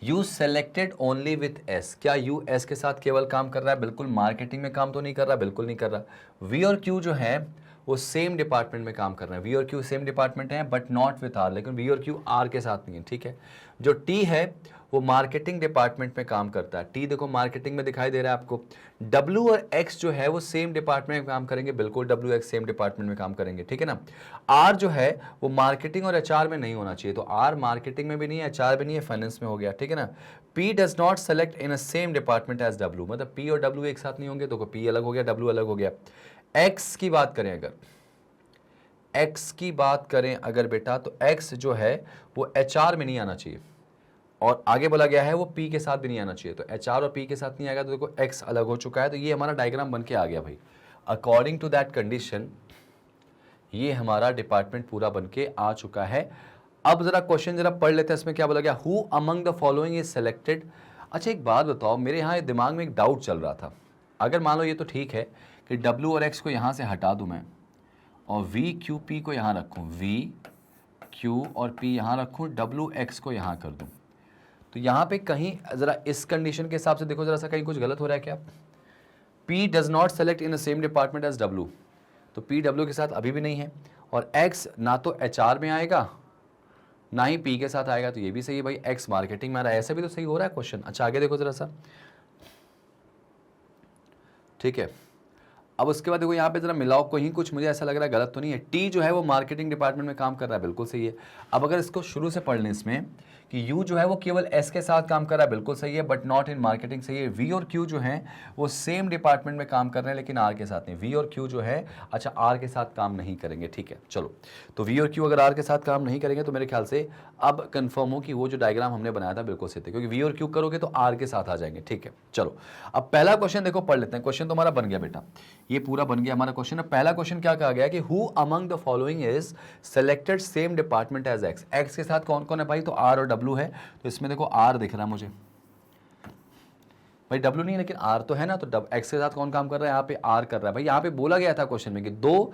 you selected only with S, क्या यू एस के साथ केवल काम कर रहा है, बिल्कुल मार्केटिंग में काम तो नहीं कर रहा, बिल्कुल नहीं कर रहा। वी और क्यू जो है वो सेम डिपार्टमेंट में काम कर रहे हैं, वी और क्यू सेम डिपार्टमेंट है बट नॉट विथ आर, लेकिन वी और क्यू आर के साथ नहीं है। ठीक है, जो टी है वो मार्केटिंग डिपार्टमेंट में काम करता है, टी देखो मार्केटिंग में दिखाई दे रहा है आपको। डब्ल्यू और एक्स जो है वो सेम डिपार्टमेंट में काम करेंगे, बिल्कुल डब्ल्यू एक्स सेम डिपार्टमेंट में काम करेंगे। ठीक है ना, आर जो है वो मार्केटिंग और एचआर में नहीं होना चाहिए, तो आर मार्केटिंग में भी नहीं है, एचआर भी नहीं है, फाइनेंस में हो गया। ठीक है ना, P does not select in a same department as W, मतलब पी और डब्ल्यू एक साथ नहीं होंगे, तो पी अलग हो गया, डब्ल्यू अलग हो गया। एक्स की बात करें अगर, एक्स की बात करें अगर बेटा, तो एक्स जो है वो एचआर में नहीं आना चाहिए, और आगे बोला गया है वो पी के साथ भी नहीं आना चाहिए, तो एचआर और पी के साथ नहीं आएगा, तो देखो एक्स अलग हो चुका है, तो ये हमारा डायग्राम बन के आ गया भाई। अकॉर्डिंग टू दैट कंडीशन ये हमारा डिपार्टमेंट पूरा बन के आ चुका है। अब जरा क्वेश्चन जरा पढ़ लेते हैं, इसमें क्या बोला गया, who among the following is selected. अच्छा एक बात बताओ, मेरे यहाँ दिमाग में एक डाउट चल रहा था, अगर मान लो ये तो ठीक है कि डब्ल्यू और एक्स को यहाँ से हटा दूँ मैं, और वी क्यू पी को यहाँ रखूँ, वी क्यू और पी यहाँ रखूँ, डब्ल्यू एक्स को यहाँ कर दूँ, तो यहाँ पे कहीं ज़रा इस कंडीशन के हिसाब से देखो ज़रा सा, कहीं कुछ गलत हो रहा है क्या। P does not select in the same department as W, तो P W के साथ अभी भी नहीं है, और X ना तो HR में आएगा ना ही P के साथ आएगा, तो ये भी सही है भाई, X मार्केटिंग में आ रहा है, ऐसे भी तो सही हो रहा है क्वेश्चन। अच्छा आगे देखो ज़रा सा, ठीक है, अब उसके बाद देखो यहाँ पे जरा मिलाओ, कहीं कुछ मुझे ऐसा लग रहा है गलत तो नहीं है। टी जो है वो मार्केटिंग डिपार्टमेंट में काम कर रहा है, बिल्कुल सही है। अब अगर इसको शुरू से पढ़ लें इसमें कि यू जो है वो केवल एस के साथ काम कर रहा है, बिल्कुल सही है, बट नॉट इन मार्केटिंग सही है। वी और क्यू जो है वो सेम डिपार्टमेंट में काम कर रहे हैं लेकिन आर के साथ नहीं। वी और क्यू जो है अच्छा आर के साथ काम नहीं करेंगे, ठीक है। चलो, तो वी और क्यू अगर आर के साथ काम नहीं करेंगे तो मेरे ख्याल से अब कंफर्म हो कि वो जो डायग्राम हमने बनाया था बिल्कुल सही था, क्योंकि वी और क्यू करोगे तो आर के साथ आ जाएंगे, ठीक है। चलो, अब पहला क्वेश्चन देखो पढ़ लेते हैं। क्वेश्चन तो हमारा बन गया बेटा, ये पूरा बन गया हमारा क्वेश्चन। पहला क्वेश्चन क्या कहा गया कि who among the following is selected same department as X. X के साथ कौन कौन है भाई, तो आर और डब्ल्यू है। तो इसमें देखो आर दिख रहा है मुझे भाई, डब्ल्यू नहीं लेकिन आर तो है ना, तो एक्स के साथ कौन काम कर रहा है, यहाँ पे आर कर रहा है भाई। यहाँ पे बोला गया था क्वेश्चन में कि दो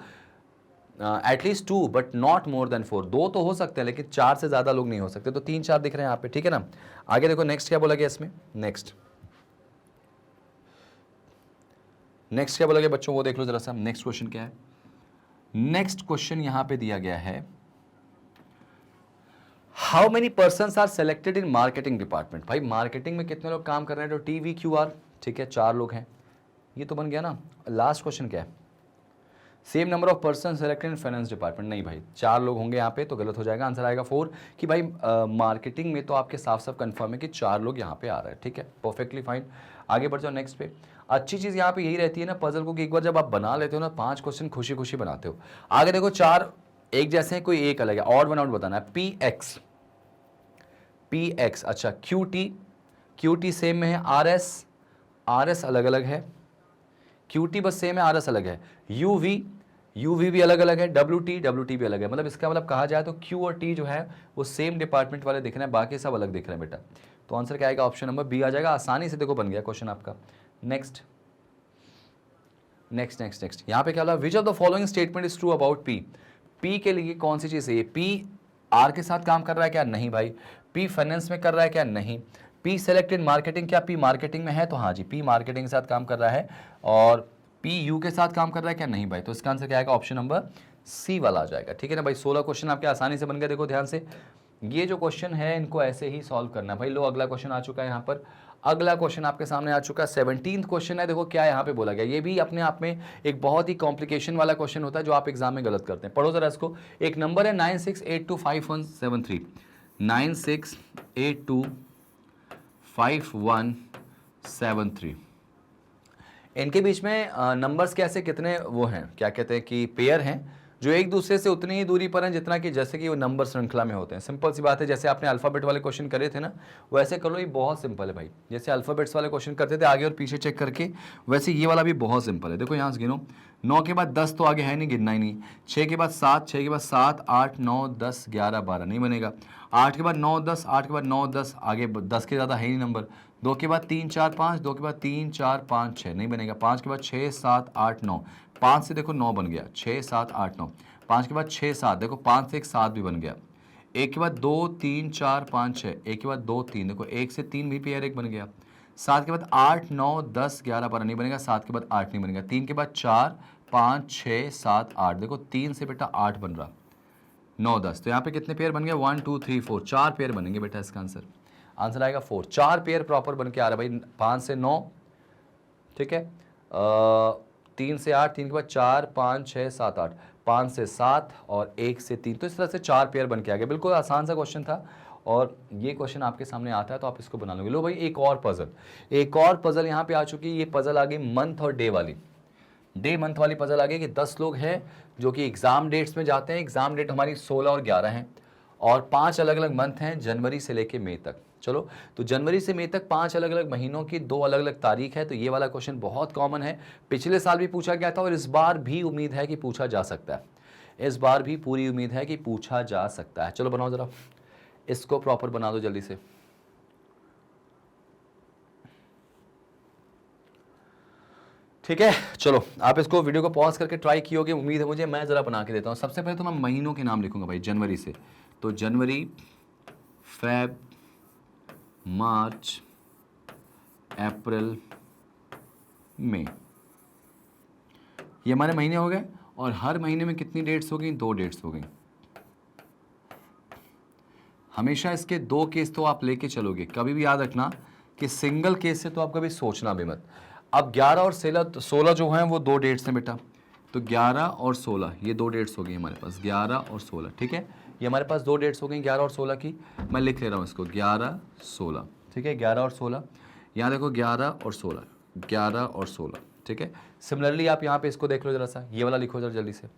at least 2 but not more than 4, 2 तो हो सकते हैं लेकिन 4 से ज्यादा लोग नहीं हो सकते, तो 3 4 दिख रहे हैं यहाँ पे, ठीक है ना। आगे देखो नेक्स्ट क्या बोला गया इसमें, नेक्स्ट क्या बोला गया बच्चों, वो देख लो जरा सा। नेक्स्ट क्वेश्चन क्या है, नेक्स्ट क्वेश्चन यहां पे दिया गया है, how many persons are selected in marketing department. भाई मार्केटिंग में कितने लोग काम कर रहे हैं, तो टी वी क्यू आर, ठीक है, 4 लोग हैं, ये तो बन गया ना। लास्ट क्वेश्चन क्या है, same number of person selected in finance department. नहीं भाई 4 लोग होंगे यहाँ पे, तो गलत हो जाएगा, आंसर आएगा 4। कि भाई मार्केटिंग में तो आपके साफ साफ कंफर्म है कि 4 लोग यहाँ पे आ रहे हैं, ठीक है, परफेक्टली फाइन। आगे बढ़ जाओ नेक्स्ट पे। अच्छी चीज़ यहाँ पे यही रहती है ना पजल को, कि एक बार जब आप बना लेते हो ना 5 क्वेश्चन खुशी खुशी बनाते हो। आगे देखो 4 एक जैसे हैं, कोई एक अलग है, ऑड वन आउट बताना है। पी एक्स, अच्छा क्यू टी सेम में है, आर एस अलग अलग है, क्यू टी बस सेम है, आर एस अलग है, यू वी भी अलग अलग है, डब्ल्यू टी भी अलग है। मतलब इसका मतलब कहा जाए तो क्यू और टी जो है वो सेम डिपार्टमेंट वाले दिख रहे हैं, बाकी सब अलग दिख रहे हैं बेटा। तो आंसर क्या आएगा, ऑप्शन नंबर बी आ जाएगा। आसानी से देखो बन गया क्वेश्चन आपका। नेक्स्ट यहाँ पे क्या बोला, which of the following statement is true about P के लिए कौन सी चीज है, पी आर के साथ काम कर रहा है क्या, नहीं भाई। पी फाइनेंस में कर रहा है क्या, नहीं। पी सेलेक्टेड मार्केटिंग, क्या पी मार्केटिंग में है, तो हाँ जी पी मार्केटिंग के साथ काम कर रहा है। और पी यू के साथ काम कर रहा है क्या, नहीं भाई। तो इसका आंसर क्या आएगा, ऑप्शन नंबर सी वाला आ जाएगा, ठीक है ना भाई। 16 क्वेश्चन आपके आसानी से बन गए, देखो ध्यान से। ये जो क्वेश्चन है इनको ऐसे ही सॉल्व करना भाई। लो अगला क्वेश्चन आ चुका है यहाँ पर, अगला क्वेश्चन आपके सामने आ चुका है। 17th क्वेश्चन है, देखो क्या यहाँ पे बोला गया। ये भी अपने आप में एक बहुत ही कॉम्प्लिकेशन वाला क्वेश्चन होता है जो आप एग्जाम में गलत करते हैं। पढ़ो जरा इसको। एक नंबर है 96825173, 96825173। इनके बीच में नंबर्स कैसे कितने वो हैं, क्या कहते हैं कि पेयर हैं जो एक दूसरे से उतनी ही दूरी पर हैं जितना कि जैसे कि वो नंबर श्रृंखला में होते हैं। सिंपल सी बात है, जैसे आपने अल्फ़ाबेट वाले क्वेश्चन करे थे ना, वैसे कर लो। ये बहुत सिंपल है भाई, जैसे अल्फ़ाबेट्स वाले क्वेश्चन करते थे आगे और पीछे चेक करके, वैसे ये वाला भी बहुत सिंपल है। देखो यहाँ से गिनो, 9 के बाद 10 तो आगे है नहीं, गिनना ही नहीं। 6 के बाद 7, 6 के बाद 7, 8, 9, 10, 11, 12 नहीं बनेगा। 8 के बाद 9, 10, 8 के बाद 9, 10, आगे 10 के ज़्यादा है ही नहीं नंबर। 2 के बाद 3, 4, 5, 2 के बाद 3, 4, 5, 6 नहीं बनेगा। 5 के बाद 6, 7, 8, 9, 5 से देखो 9 बन गया, 6, 7, 8, 9। 5 के बाद 6, 7, देखो 5 से एक 7 भी बन गया। 1 के बाद 2, 3, 4, 5, 6, 1 के बाद 2, 3, देखो 1 से 3 भी पेयर एक बन गया। 7 के बाद 8, 9, 10, 11, 12 नहीं बनेगा। 7 के बाद 8 नहीं बनेगा। 3 के बाद 4, 5, 6, 7, 8, देखो 3 से बेटा 8 बन रहा, 9, 10। तो यहाँ पे कितने पेयर बन गए, 1, 2, 3, 4, 4 पेयर बनेंगे बेटा। इसका आंसर आएगा 4। 4 पेयर प्रॉपर बन के आ रहा है भाई। 5 से 9, ठीक है, 3 से 8, 3 के बाद 4, 5, 6, 7, 8, 5 से 7 और 1 से 3, तो इस तरह से 4 पेयर बन के आ गए। बिल्कुल आसान सा क्वेश्चन था और ये क्वेश्चन आपके सामने आता है तो आप इसको बना लोगे। लो भाई एक और पजल यहाँ पे आ चुकी है। ये पजल आ गई मंथ और डे वाली, डे मंथ वाली पजल आ गई कि 10 लोग हैं जो कि एग्जाम डेट्स में जाते हैं। एग्जाम डेट हमारी 16 और 11 हैं और 5 अलग अलग मंथ हैं जनवरी से लेके मई तक। चलो, तो जनवरी से मई तक 5 अलग अलग महीनों की 2 अलग अलग तारीख है। तो ये वाला क्वेश्चन बहुत कॉमन है, पिछले साल भी पूछा गया था और इस बार भी उम्मीद है कि पूछा जा सकता है। इस बार भी पूरी उम्मीद है कि पूछा जा सकता है। चलो बनाओ जरा, इसको प्रॉपर बना दो जल्दी से। ठीक है, चलो आप इसको वीडियो को पॉज करके ट्राई कियोगे, उम्मीद है मुझे। मैं जरा बना के देता हूँ। सबसे पहले तो मैं महीनों के नाम लिखूंगा भाई जनवरी से। तो जनवरी, फेब, मार्च, अप्रैल, मई, ये हमारे महीने हो गए। और हर महीने में कितनी डेट्स हो गई, 2 डेट्स हो गई। हमेशा इसके 2 केस तो आप लेके चलोगे, कभी भी याद रखना कि सिंगल केस से तो आप कभी सोचना भी मत। अब 11 और 16 जो हैं वो 2 डेट्स हैं बेटा। तो 11 और 16 ये 2 डेट्स हो गई हमारे पास, 11 और 16, ठीक है। ये हमारे पास 2 डेट्स हो गई 11 और 16 की। मैं लिख ले रहा हूँ इसको 11 16, ठीक है, 11 और 16। यहाँ देखो 11 और 16, 11 और 16, ठीक है। सिमिलरली आप यहाँ पे इसको देख लो जरा सा, ये वाला लिखो जरा जल्दी से,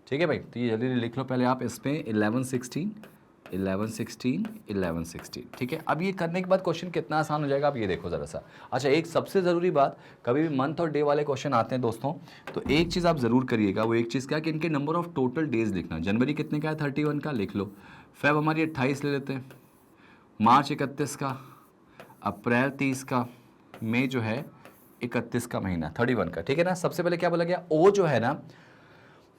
ठीक है भाई। तो ये जल्दी लिख लो पहले आप इसमें 11 16 11 16 11 16, ठीक है। अब ये करने के बाद क्वेश्चन कितना आसान हो जाएगा आप ये देखो ज़रा सा। अच्छा, एक सबसे ज़रूरी बात, कभी भी मंथ और डे वाले क्वेश्चन आते हैं दोस्तों, तो एक चीज़ आप ज़रूर करिएगा, वो एक चीज़ क्या कि इनके नंबर ऑफ टोटल डेज लिखना। जनवरी कितने का है? 31 का, लिख लो। फेब हमारी 28 ले लेते हैं, मार्च 31 का, अप्रैल 30 का, मई जो है 31 का महीना 31 का, ठीक है ना। सबसे पहले क्या बोला गया? ओ जो है ना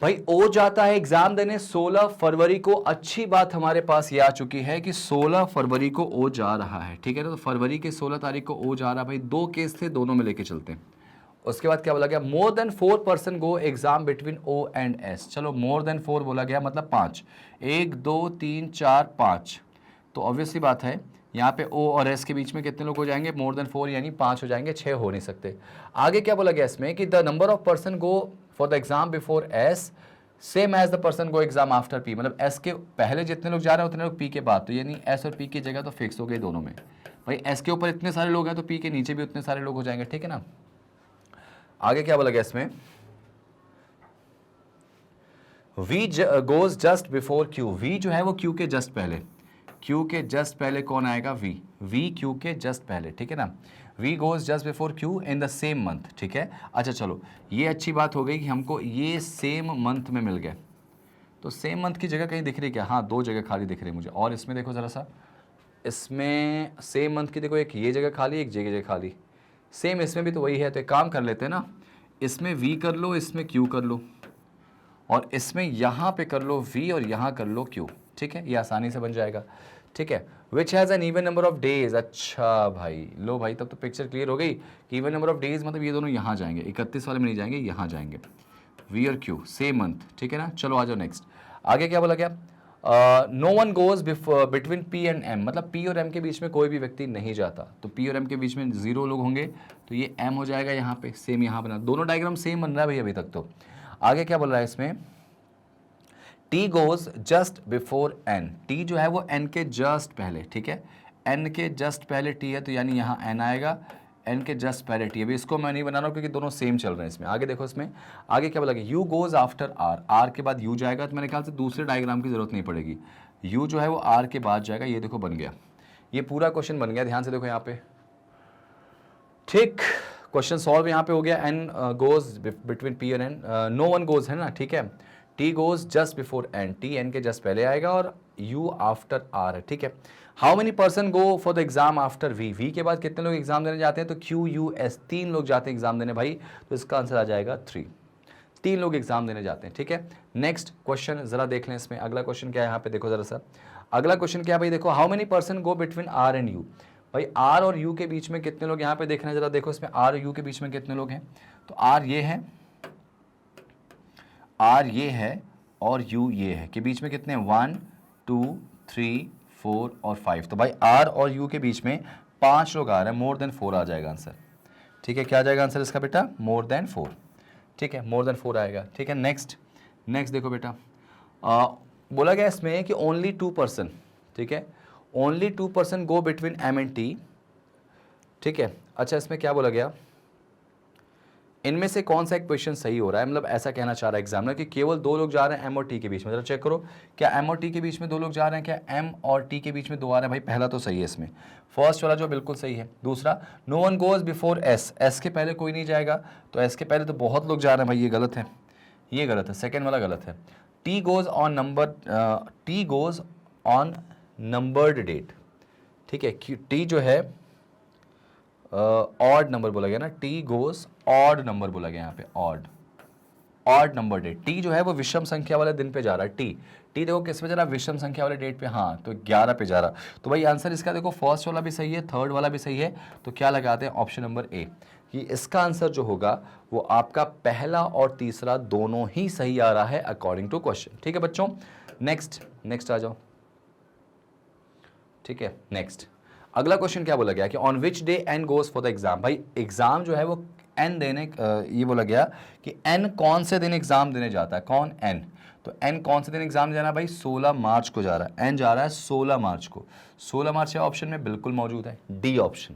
भाई, ओ जाता है एग्जाम देने 16 फरवरी को। अच्छी बात हमारे पास ये आ चुकी है कि 16 फरवरी को ओ जा रहा है, ठीक है ना। तो फरवरी के 16 तारीख को ओ जा रहा है भाई। 2 केस थे, दोनों में लेके चलते हैं। उसके बाद क्या बोला गया? More than 4 person go exam between O and S. चलो, मोर देन 4 बोला गया मतलब 5, 1 2 3 4 5। तो ऑब्वियसली बात है यहाँ पे ओ और एस के बीच में कितने लोग हो जाएंगे? मोर देन 4 यानी 5 हो जाएंगे, 6 हो नहीं सकते। आगे क्या बोला गया इसमें कि the number of person go for the exam before S same as the person go exam after P. मतलब एस के पहले जितने लोग जा रहे हैं उतने लोग पी के बाद। तो यानी एस और पी की जगह तो फिक्स हो गई दोनों में। भाई एस के ऊपर इतने सारे लोग हैं तो पी के नीचे भी उतने सारे लोग हो जाएंगे, ठीक है ना। आगे क्या बोला गया इसमें? V goes just before Q। V जो है वो Q के जस्ट पहले, Q के जस्ट पहले कौन आएगा? V। V Q के जस्ट पहले, ठीक है ना। V goes just before Q in the same month, ठीक है। अच्छा चलो, ये अच्छी बात हो गई कि हमको ये सेम मंथ में मिल गए। तो सेम मंथ की जगह कहीं दिख रही क्या? हाँ, 2 जगह खाली दिख रही है मुझे। और इसमें देखो ज़रा सा, इसमें सेम मंथ की देखो, एक ये जगह खाली, एक जगह खाली। सेम इसमें भी तो वही है। तो एक काम कर लेते हैं ना, इसमें V कर लो, इसमें Q कर लो, और इसमें यहाँ पे कर लो V और यहाँ कर लो Q, ठीक है। ये आसानी से बन जाएगा, ठीक है। Which has an even number of days. अच्छा भाई, लो भाई, तब तो पिक्चर क्लियर हो गई कि इवन नंबर ऑफ डेज मतलब ये दोनों यहाँ जाएंगे, 31 वाले में नहीं जाएंगे, यहाँ जाएंगे। V और Q सेम मंथ, ठीक है ना। चलो आ जाओ नेक्स्ट। आगे क्या बोला गया? No one goes between P and M। मतलब P और M के बीच में कोई भी व्यक्ति नहीं जाता। तो P और M के बीच में 0 लोग होंगे, तो ये M हो जाएगा यहाँ पे। सेम यहाँ बना, दोनों डायग्राम सेम बन रहा है भाई अभी तक तो। आगे क्या बोल रहा है इसमें? T goes just before N। T जो है वो N के जस्ट पहले, ठीक है। N के जस्ट पहले T है, तो यानी यहाँ N आएगा, N के जस्ट पहले T। अभी इसको मैं नहीं बना रहा हूँ क्योंकि दोनों सेम चल रहे हैं इसमें। आगे देखो इसमें, आगे क्या बोला गया? U goes after R। R के बाद U जाएगा, तो मेरे ख्याल से दूसरे डायग्राम की जरूरत नहीं पड़ेगी। U जो है वो R के बाद जाएगा। ये देखो बन गया, ये पूरा क्वेश्चन बन गया। ध्यान से देखो यहाँ पे, ठीक। क्वेश्चन सॉल्व यहाँ पे हो गया। N गोज बिटवीन P और N, नो वन गोज है ना, ठीक है। T goes just before N। T N के जस्ट पहले आएगा और U आफ्टर R है, ठीक है। How many person go for the exam after V। V के बाद कितने लोग एग्जाम देने जाते हैं? तो Q U S 3 लोग जाते हैं एग्जाम देने भाई। तो इसका आंसर आ जाएगा 3। 3 लोग एग्जाम देने जाते हैं, ठीक है। नेक्स्ट क्वेश्चन जरा देख लें इसमें। अगला क्वेश्चन क्या है यहाँ पे देखो जरा सा। अगला क्वेश्चन क्या है भाई? देखो, how many person go between R and U। भाई R और U के बीच में कितने लोग यहाँ पे देखना है जरा देखो इसमें। R और U के बीच में कितने लोग हैं? तो R ये है, R ये है और U ये है, के बीच में कितने? 1 2 3 4 और 5। तो भाई R और U के बीच में 5 लोग आ रहे हैं। मोर देन 4 आ जाएगा आंसर, ठीक है। क्या आ जाएगा आंसर इसका बेटा? मोर देन 4, ठीक है। मोर देन 4 आएगा, ठीक है। नेक्स्ट देखो बेटा, बोला गया इसमें कि ओनली 2 पर्सन, ठीक है, only 2 person go between M and T, ठीक है। अच्छा, इसमें क्या बोला गया? इनमें से कौन सा एक क्वेश्चन सही हो रहा है? मतलब ऐसा कहना चाह रहा है एग्जामिनर कि केवल 2 लोग जा रहे हैं M और T के बीच में। जरा चेक करो, क्या M और T के बीच में 2 लोग जा रहे हैं? क्या M और T के बीच में 2 आ रहे हैं? भाई पहला तो सही है इसमें, फर्स्ट वाला जो बिल्कुल सही है। दूसरा, no one goes before S। S के पहले कोई नहीं जाएगा, तो S के पहले तो बहुत लोग जा रहे हैं भाई, ये गलत है, ये गलत है, सेकेंड वाला गलत है। T goes on numbered date, ठीक है। T जो है ऑड नंबर बोला गया ना, T गोज ऑड नंबर बोला गया यहाँ पे, ऑड नंबर डेट। T जो है वो विषम संख्या वाले दिन पे जा रहा है। T देखो किस पे जा रहा है? विषम संख्या वाले डेट पे, हाँ, तो 11 पे जा रहा। तो भाई आंसर इसका देखो, फर्स्ट वाला भी सही है, थर्ड वाला भी सही है। तो क्या लगाते हैं? ऑप्शन नंबर ए, कि इसका आंसर जो होगा वो आपका पहला और तीसरा दोनों ही सही आ रहा है अकॉर्डिंग टू क्वेश्चन, ठीक है बच्चों। नेक्स्ट आ जाओ, ठीक है। नेक्स्ट अगला क्वेश्चन क्या बोला गया कि on which day N goes for the exam. भाई एग्जाम जो है वो एन देने ये बोला गया कि एन कौन से दिन एग्जाम देने जाता है, कौन, एन। तो एन कौन से दिन एग्जाम जाना है भाई, 16 मार्च को जा रहा है, एन जा रहा है 16 मार्च को। 16 मार्च या ऑप्शन में बिल्कुल मौजूद है, डी ऑप्शन,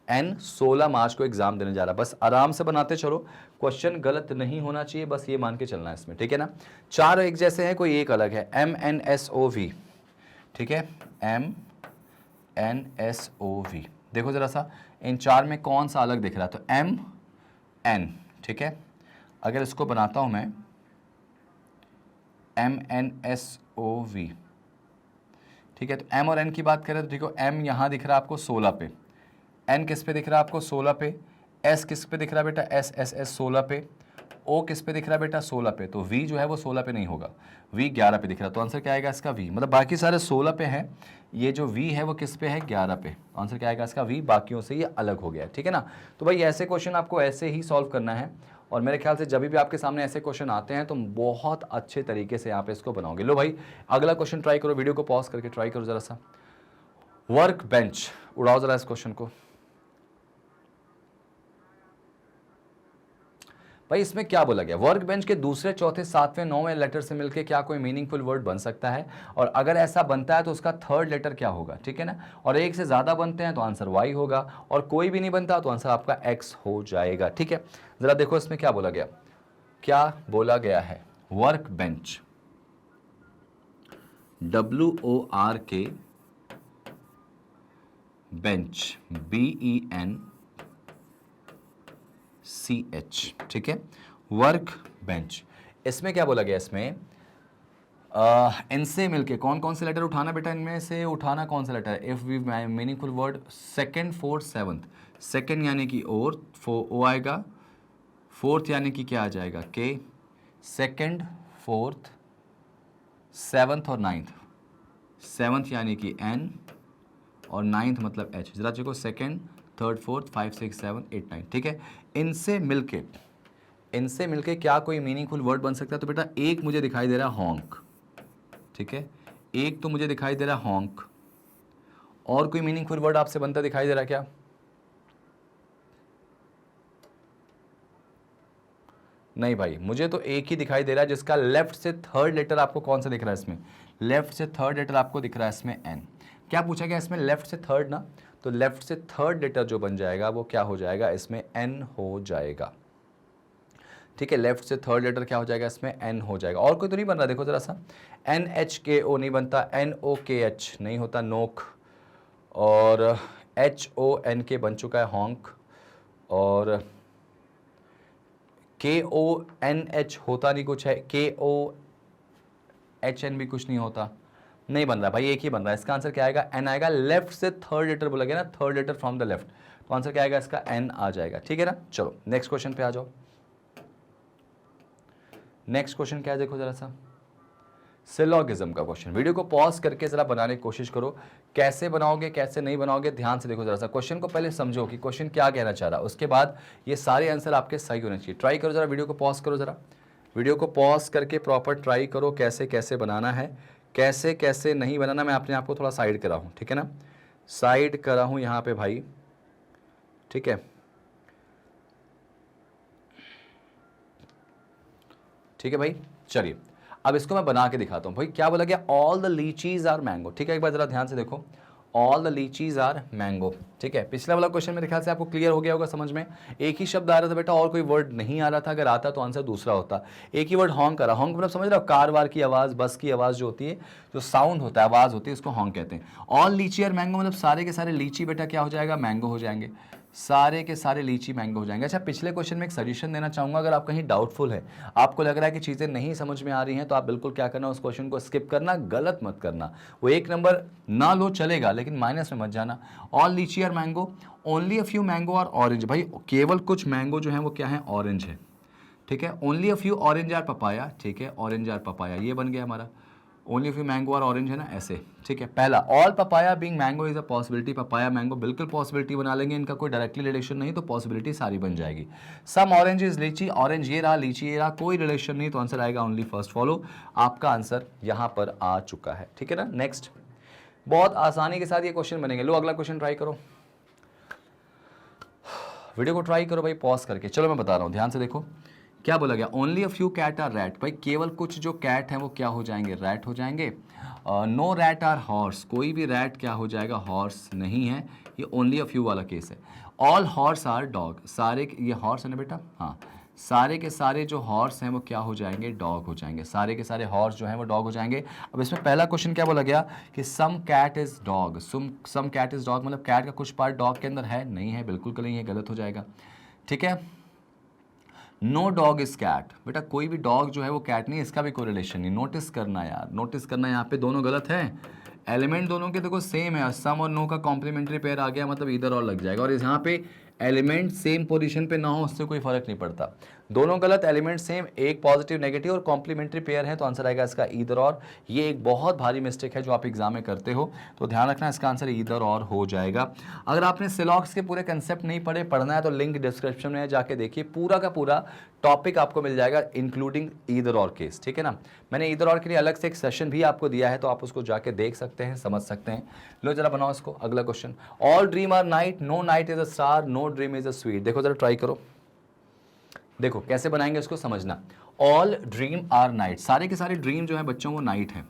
एन 16 मार्च को एग्जाम देने जा रहा है। बस आराम से बनाते चलो, क्वेश्चन गलत नहीं होना चाहिए, बस ये मान के चलना है इसमें, ठीक है ना। चार एक जैसे हैं, कोई एक अलग है, MNSOV, ठीक है, MNSOV। देखो जरा सा इन चार में कौन सा अलग दिख रहा है, तो MN, ठीक है। अगर इसको बनाता हूं मैं MNSOV, ठीक है, तो M और N की बात करें तो देखो M यहां दिख रहा है आपको 16 पे, N किस पे दिख रहा है आपको 16 पे, S किस पे दिख रहा है बेटा, SSS 16 पे, O किस पे दिख रहा है बेटा 16 पे, तो V जो है वो 16 पे नहीं होगा, V 11 पे दिख रहा है, तो आंसर क्या आएगा इसका V। मतलब बाकी सारे 16 पे हैं, ये जो V है वो किस पे है, 11 पे, आंसर क्या आएगा इसका V, बाकियों से ये अलग हो गया, ठीक है ना। तो भाई ऐसे क्वेश्चन आपको ऐसे ही सॉल्व करना है, और मेरे ख्याल से जब भी आपके सामने ऐसे क्वेश्चन आते हैं तो बहुत अच्छे तरीके से यहाँ पे इसको बनाओगे। लो भाई अगला क्वेश्चन ट्राई करो, वीडियो को पॉज करके ट्राई करो जरा सा। वर्क बेंच, उड़ाओ जरा इस क्वेश्चन को। भाई इसमें क्या बोला गया, वर्क बेंच के दूसरे, चौथे, सातवें, नौवें लेटर से मिलके क्या कोई मीनिंगफुल वर्ड बन सकता है, और अगर ऐसा बनता है तो उसका थर्ड लेटर क्या होगा, ठीक है ना। और एक से ज़्यादा बनते हैं तो आंसर वाई होगा, और कोई भी नहीं बनता तो आंसर आपका एक्स हो जाएगा, ठीक है। ज़रा देखो इसमें क्या बोला गया, क्या बोला गया है, work bench, WORK bench, BENCH, ठीक है, वर्क बेंच। इसमें क्या बोला गया, इसमें इनसे मिलके कौन कौन से लेटर उठाना बेटा, इनमें से उठाना कौन सा लेटर है, if we meaningful word, second, fourth, seventh. Second यानी कि और, ओ आएगा, फोर्थ यानी कि क्या आ जाएगा, के, सेकंड, फोर्थ, सेवंथ और नाइन्थ। सेवंथ यानी कि एन, और नाइन्थ मतलब एच। जरा देखो सेकंड, थर्ड, फोर्थ, 5, 6, 7, 8, 9, ठीक है। इनसे मिलके क्या कोई मीनिंगफुल वर्ड बन सकता है, तो बेटा एक मुझे दिखाई दे रहा है हॉन्क, ठीक है, एक तो मुझे दिखाई दे रहा है हॉन्क, और कोई मीनिंगफुल वर्ड आपसे बनता दिखाई दे रहा है क्या, नहीं भाई मुझे तो एक ही दिखाई दे रहा है, जिसका लेफ्ट से थर्ड लेटर आपको कौन सा दिख रहा है इसमें, लेफ्ट से थर्ड लेटर आपको दिख रहा है इसमें एन। क्या पूछा गया इसमें, लेफ्ट से थर्ड ना, तो लेफ्ट से थर्ड लेटर जो बन जाएगा वो क्या हो जाएगा, इसमें एन हो जाएगा, ठीक है। लेफ्ट से थर्ड लेटर क्या हो जाएगा, इसमें एन हो जाएगा, और कोई तो नहीं बन रहा, देखो जरा सा, NHKO नहीं बनता, NOKH नहीं होता, नोक, और HONK बन चुका है हॉन्क, और KONH होता नहीं कुछ है, KOHN भी कुछ नहीं होता, नहीं बन रहा भाई, एक ही बन रहा है। इसका आंसर क्या आएगा, एन आएगा। लेफ्ट से थर्ड लेटर बोला गया ना, third letter from the left, तो आंसर क्या आएगा इसका, एन आ जाएगा, ठीक है ना। चलो नेक्स्ट क्वेश्चन पे आ जाओ। नेक्स्ट क्वेश्चन क्या है, देखो जरा सा, सिलोगिज्म का क्वेश्चन। वीडियो को पॉज करके जरा बनाने की कोशिश करो, कैसे बनाओगे कैसे नहीं बनाओगे ध्यान से देखो जरा सा, क्वेश्चन को पहले समझो कि क्वेश्चन क्या कहना चाह रहा है, उसके बाद ये सारे आंसर आपके सही होने चाहिए। ट्राई करो जरा, वीडियो को पॉज करो जरा, वीडियो को पॉज करके प्रॉपर ट्राई करो कैसे कैसे बनाना है, कैसे कैसे नहीं बनाना। मैं अपने आप को थोड़ा साइड करा हूँ, ठीक है ना, साइड करा हूँ यहाँ पे भाई, ठीक है, ठीक है भाई। चलिए अब इसको मैं बना के दिखाता हूँ। भाई क्या बोला गया, all the lychees are mango, ठीक है, एक बार जरा ध्यान से देखो, all the lychees are mango, ठीक है। पिछला वाला क्वेश्चन मेरे ख्याल से आपको क्लियर हो गया होगा समझ में, एक ही शब्द आ रहा था बेटा, और कोई वर्ड नहीं आ रहा था, अगर आता तो आंसर दूसरा होता। एक ही वर्ड हॉन्क करा, हॉन्क मतलब समझ रहे हो, कार वार की आवाज़, बस की आवाज़ जो होती है, जो साउंड होता है, आवाज़ होती है, उसको हॉन्क कहते हैं। ऑल लीची आर मैंगो मतलब सारे के सारे लीची बेटा क्या हो जाएगा, मैंगो हो जाएंगे, सारे के सारे लीची मैंगो हो जाएंगे। अच्छा पिछले क्वेश्चन में एक सजेशन देना चाहूँगा, अगर आप कहीं डाउटफुल है, आपको लग रहा है कि चीज़ें नहीं समझ में आ रही हैं, तो आप बिल्कुल क्या करना, उस क्वेश्चन को स्किप करना, गलत मत करना। वो एक नंबर ना लो चलेगा, लेकिन माइनस में मत जाना। All lychee are mango, only a few mango are orange, भाई केवल कुछ मैंगो जो है वो क्या है, ऑरेंज है, ठीक है। Only a few orange are papaya, ठीक है, ऑरेंज आर पपाया, ये बन गया हमारा। Only few mango are orange है ना, ऐसे, ठीक है। पहला, all papaya being mango is a possibility, papaya mango बिल्कुल पॉसिबिलिटी बना लेंगे, इनका कोई डायरेक्टली रिलेशन नहीं, तो पॉसिबिलिटी सारी बन जाएगी। सम ऑरेंज इज लीची, ऑरेंज ये रहा, लीची ये रहा, कोई रिलेशन नहीं, तो आंसर आएगा ओनली फर्स्ट फॉलो। आपका आंसर यहाँ पर आ चुका है, ठीक है ना। नेक्स्ट, बहुत आसानी के साथ ये क्वेश्चन बनेंगे। लो अगला क्वेश्चन ट्राई करो। वीडियो को ट्राई करो भाई पॉज करके। चलो मैं बता रहा हूँ, ध्यान से देखो क्या बोला गया, only a few cat are rat, भाई केवल कुछ जो कैट हैं वो क्या हो जाएंगे, रैट हो जाएंगे। नो रैट आर हॉर्स, कोई भी रैट क्या हो जाएगा, हॉर्स नहीं है, ये ओनली अ फ्यू वाला केस है। ऑल हॉर्स आर डॉग, सारे ये हॉर्स है ना बेटा, हाँ सारे के सारे जो हॉर्स हैं वो क्या हो जाएंगे, डॉग हो जाएंगे, सारे के सारे हॉर्स जो हैं वो डॉग हो जाएंगे। अब इसमें पहला क्वेश्चन क्या बोला गया कि some cat is dog, some cat is dog, मतलब कैट का कुछ पार्ट डॉग के अंदर है, नहीं है, बिल्कुल नहीं है, गलत हो जाएगा। ठीक है, नो डॉग इज कैट, बेटा कोई भी डॉग जो है वो कैट नहीं, इसका भी कोई रिलेशन नहीं। नोटिस करना यार, नोटिस करना, यहाँ पे दोनों गलत है, एलिमेंट दोनों के देखो सेम है, सम और नो का कॉम्प्लीमेंट्री पेयर आ गया, मतलब इधर और लग जाएगा, और यहाँ पे एलिमेंट सेम पोजीशन पे ना हो उससे कोई फर्क नहीं पड़ता, दोनों गलत, एलिमेंट सेम, एक पॉजिटिव नेगेटिव और कॉम्प्लीमेंट्री पेयर है, तो आंसर आएगा इसका ईदर और। ये एक बहुत भारी मिस्टेक है जो आप एग्जाम में करते हो, तो ध्यान रखना इसका आंसर ईदर और हो जाएगा। अगर आपने सिलॉक्स के पूरे कंसेप्ट नहीं पढ़े, पढ़ना है तो लिंक डिस्क्रिप्शन में जाके देखिए, पूरा का पूरा टॉपिक आपको मिल जाएगा इंक्लूडिंग ईदर और केस, ठीक है ना। मैंने ईदर और के लिए अलग से एक सेशन भी आपको दिया है, तो आप उसको जाके देख सकते हैं, समझ सकते हैं। लो जरा बनाओ इसको, अगला question, all dream are night, no night is a star, no dream is a sweet, देखो जरा ट्राई करो, देखो कैसे बनाएंगे इसको समझना। ऑल ड्रीम आर नाइट, सारे के सारे ड्रीम जो है बच्चों वो नाइट है,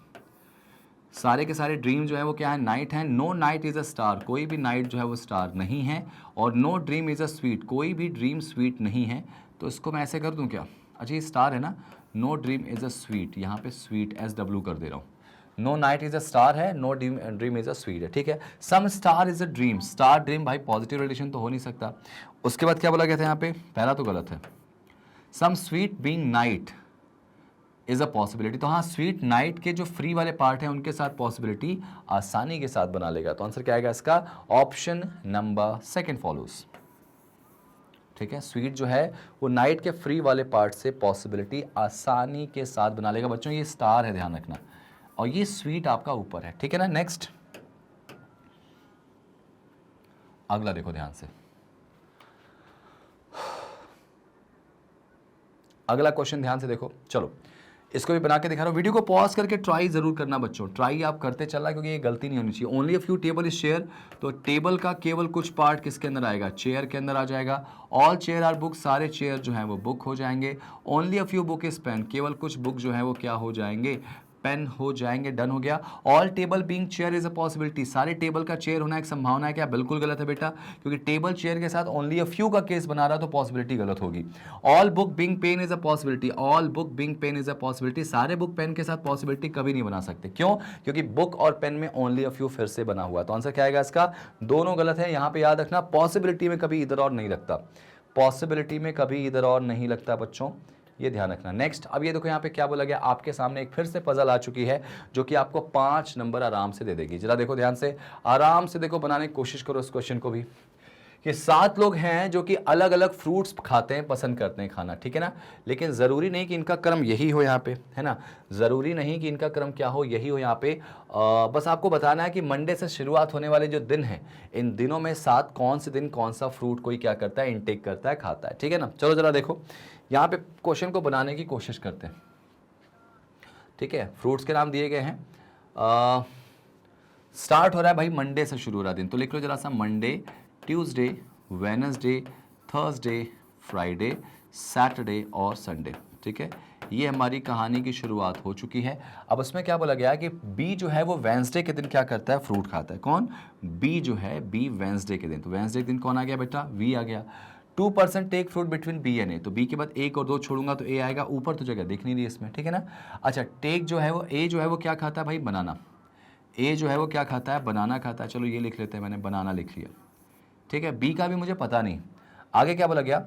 सारे के सारे ड्रीम जो है वो क्या है, नाइट है। No night is a star, कोई भी नाइट जो है वो स्टार नहीं है, और no dream is a sweet, कोई भी ड्रीम स्वीट नहीं है। तो इसको मैं ऐसे कर दूं क्या, अच्छा ये स्टार है ना, no dream is a sweet, यहाँ पे स्वीट SW कर दे रहा हूँ, no night is a star है, no dream is a sweet है, ठीक है। Some star is a dream, star dream भाई पॉजिटिव रिलेशन तो हो नहीं सकता। उसके बाद क्या बोला गया था यहाँ पे, पहला तो गलत है, some sweet being night is a possibility, तो हाँ स्वीट नाइट के जो फ्री वाले पार्ट हैं उनके साथ पॉसिबिलिटी आसानी के साथ बना लेगा, तो आंसर क्या आएगा इसका, ऑप्शन नंबर सेकंड फॉलोज, ठीक है। स्वीट जो है वो नाइट के फ्री वाले पार्ट से पॉसिबिलिटी आसानी के साथ बना लेगा। बच्चों ये स्टार है, ध्यान रखना, और ये स्वीट आपका ऊपर है, ठीक है ना। नेक्स्ट अगला देखो ध्यान से, अगला क्वेश्चन ध्यान से देखो, चलो इसको भी बना के दिखा रहा हूँ, वीडियो को पॉज करके ट्राई जरूर करना बच्चों, ट्राई आप करते चलना, क्योंकि ये गलती नहीं होनी चाहिए। Only a few table is chair, तो टेबल का केवल कुछ पार्ट किसके अंदर आएगा, चेयर के अंदर आ जाएगा। ऑल चेयर आर बुक, सारे चेयर जो है वो बुक हो जाएंगे। Only a few book is pen, केवल कुछ बुक जो है वो क्या हो जाएंगे, पेन हो जाएंगे, डन हो गया। All table being chair is a possibility, सारे टेबल का चेयर होना एक संभावना है क्या, बिल्कुल गलत है बेटा, क्योंकि टेबल चेयर के साथ ओनली अ फ्यू का केस बना रहा, तो पॉसिबिलिटी गलत होगी। All book being pen is a possibility, all book being pen is a possibility, सारे बुक पेन के साथ पॉसिबिलिटी कभी नहीं बना सकते, क्यों, क्योंकि बुक और पेन में ओनली अ फ्यू फिर से बना हुआ, तो आंसर क्या आएगा इसका, दोनों गलत है। यहां पे याद रखना पॉसिबिलिटी में कभी इधर और नहीं लगता, पॉसिबिलिटी में कभी इधर और नहीं लगता बच्चों, ये ध्यान रखना। नेक्स्ट, अब ये देखो यहाँ पे क्या बोला गया, आपके सामने एक फिर से पजल आ चुकी है जो कि आपको 5 नंबर आराम से दे देगी। जरा देखो ध्यान से, आराम से देखो, बनाने की कोशिश करो इस क्वेश्चन को भी, कि 7 लोग हैं जो कि अलग अलग फ्रूट्स खाते हैं, पसंद करते हैं खाना, ठीक है ना, लेकिन ज़रूरी नहीं कि इनका क्रम यही हो यहाँ पे, है ना, ज़रूरी नहीं कि इनका क्रम क्या हो, यही हो यहाँ पे। बस आपको बताना है कि मंडे से शुरुआत होने वाले जो दिन हैं, इन दिनों में 7 कौन से दिन कौन सा फ्रूट कोई क्या करता है, इनटेक करता है, खाता है, ठीक है ना। चलो जरा देखो यहाँ पे क्वेश्चन को बनाने की कोशिश करते हैं, ठीक है। फ्रूट्स के नाम दिए गए हैं, स्टार्ट हो रहा है भाई मंडे से शुरू हो रहा दिन, तो लिख लो जरा सा, Monday, Tuesday, Wednesday, Thursday, Friday, Saturday और संडे, ठीक है। ये हमारी कहानी की शुरुआत हो चुकी है। अब उसमें क्या बोला गया है कि बी जो है वो वेंसडे के दिन क्या करता है, फ्रूट खाता है, कौन, बी जो है, बी वेंसडे के दिन, तो वेंसडे के दिन कौन आ गया बेटा, वी आ गया। 2% take fruit between B and A, तो बी के बाद 1 और 2 छोड़ूंगा तो ए आएगा, ऊपर तो जगह दिख नहीं रही इसमें, ठीक है ना। अच्छा, टेक जो है वो, ए जो है वो क्या खाता है भाई, बनाना, ए जो है वो क्या खाता है, बनाना खाता है, चलो ये लिख लेते हैं, मैंने बनाना लिख लिया, ठीक है। बी का भी मुझे पता नहीं, आगे क्या बोला गया,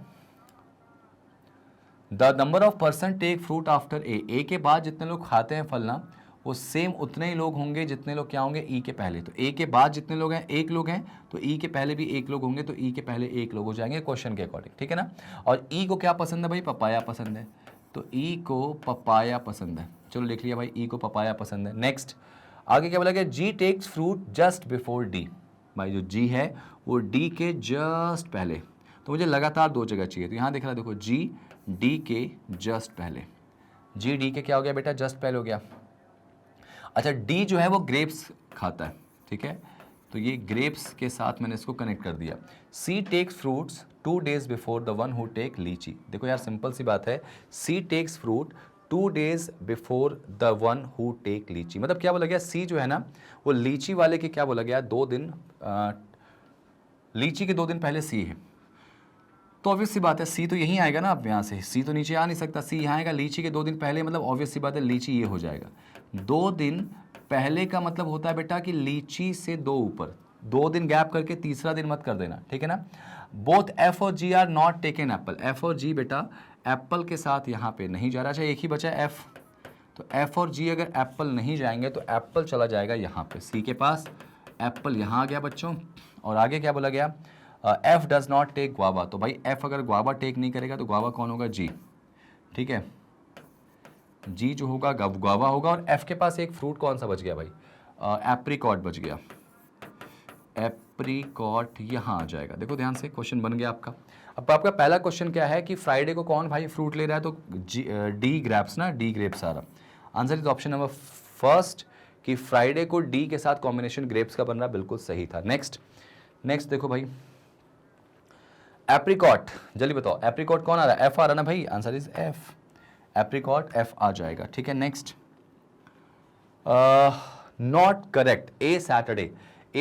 the number of person take fruit after A, A के बाद जितने लोग खाते हैं फल ना, वो सेम उतने ही लोग होंगे जितने लोग क्या होंगे, ई के पहले, तो ए के बाद जितने लोग हैं, 1 लोग हैं, तो ई के पहले भी 1 लोग होंगे, तो ई के पहले 1 लोग हो जाएंगे क्वेश्चन के अकॉर्डिंग, ठीक है ना। और ई को क्या पसंद है भाई, पपाया पसंद है, तो ई को पपाया पसंद है, चलो लिख लिया भाई, ई को पपाया पसंद है। नेक्स्ट, आगे क्या बोला गया, G takes fruit just before D, भाई जो जी है वो डी के जस्ट पहले, तो मुझे लगातार 2 जगह चाहिए, तो यहाँ देख रहा देखो, जी डी के जस्ट पहले, जी डी के क्या हो गया बेटा, जस्ट पहले हो गया। अच्छा, डी जो है वो ग्रेप्स खाता है, ठीक है, तो ये ग्रेप्स के साथ मैंने इसको कनेक्ट कर दिया। C takes fruits 2 days before the one who take lychee. देखो यार सिंपल सी बात है, C takes fruit 2 days before the one who take lychee, मतलब क्या बोला गया, सी जो है ना वो लीची वाले के क्या बोला गया, 2 दिन, लीची के 2 दिन पहले सी है, तो ऑब्वियस सी बात है सी तो यहीं आएगा ना, अब यहाँ से सी तो नीचे आ नहीं सकता, सी यहाँ आएगा, लीची के 2 दिन पहले, मतलब ऑब्वियस सी बात है लीची ये हो जाएगा। 2 दिन पहले का मतलब होता है बेटा कि लीची से 2 ऊपर, 2 दिन गैप करके तीसरा दिन मत कर देना, ठीक है ना। बोथ एफ और G are not taken apple, F और जी बेटा एप्पल के साथ यहाँ पे नहीं जा रहा, चाहे एक ही बचा एफ, तो एफ और जी अगर एप्पल नहीं जाएंगे तो एप्पल चला जाएगा यहाँ पे सी के पास, एप्पल यहाँ आ गया बच्चों, और आगे क्या बोला गया, F does not take guava, तो भाई एफ अगर गुआवा टेक नहीं करेगा तो गुआवा कौन होगा, जी, ठीक है, जी जो होगा गुआवा होगा, और एफ के पास एक फ्रूट कौन सा बच गया भाई, एप्रिकॉट बच गया, एप्रिकॉट यहाँ आ जाएगा। देखो ध्यान से क्वेश्चन बन गया आपका। अब आपका पहला क्वेश्चन क्या है कि फ्राइडे को कौन भाई फ्रूट ले रहा है, तो डी ग्रेप्स ना, डी ग्रेप्स आ रहा, answer is option number first कि फ्राइडे को डी के साथ कॉम्बिनेशन ग्रेप्स का बन रहा, बिल्कुल सही था। नेक्स्ट देखो भाई, एप्रिकॉट, जल्दी बताओ एप्रिकॉट कौन आ रहा है, एफ आ रहा ना भाई, answer is F, apricot F आ जाएगा, ठीक है। Next, not correct, A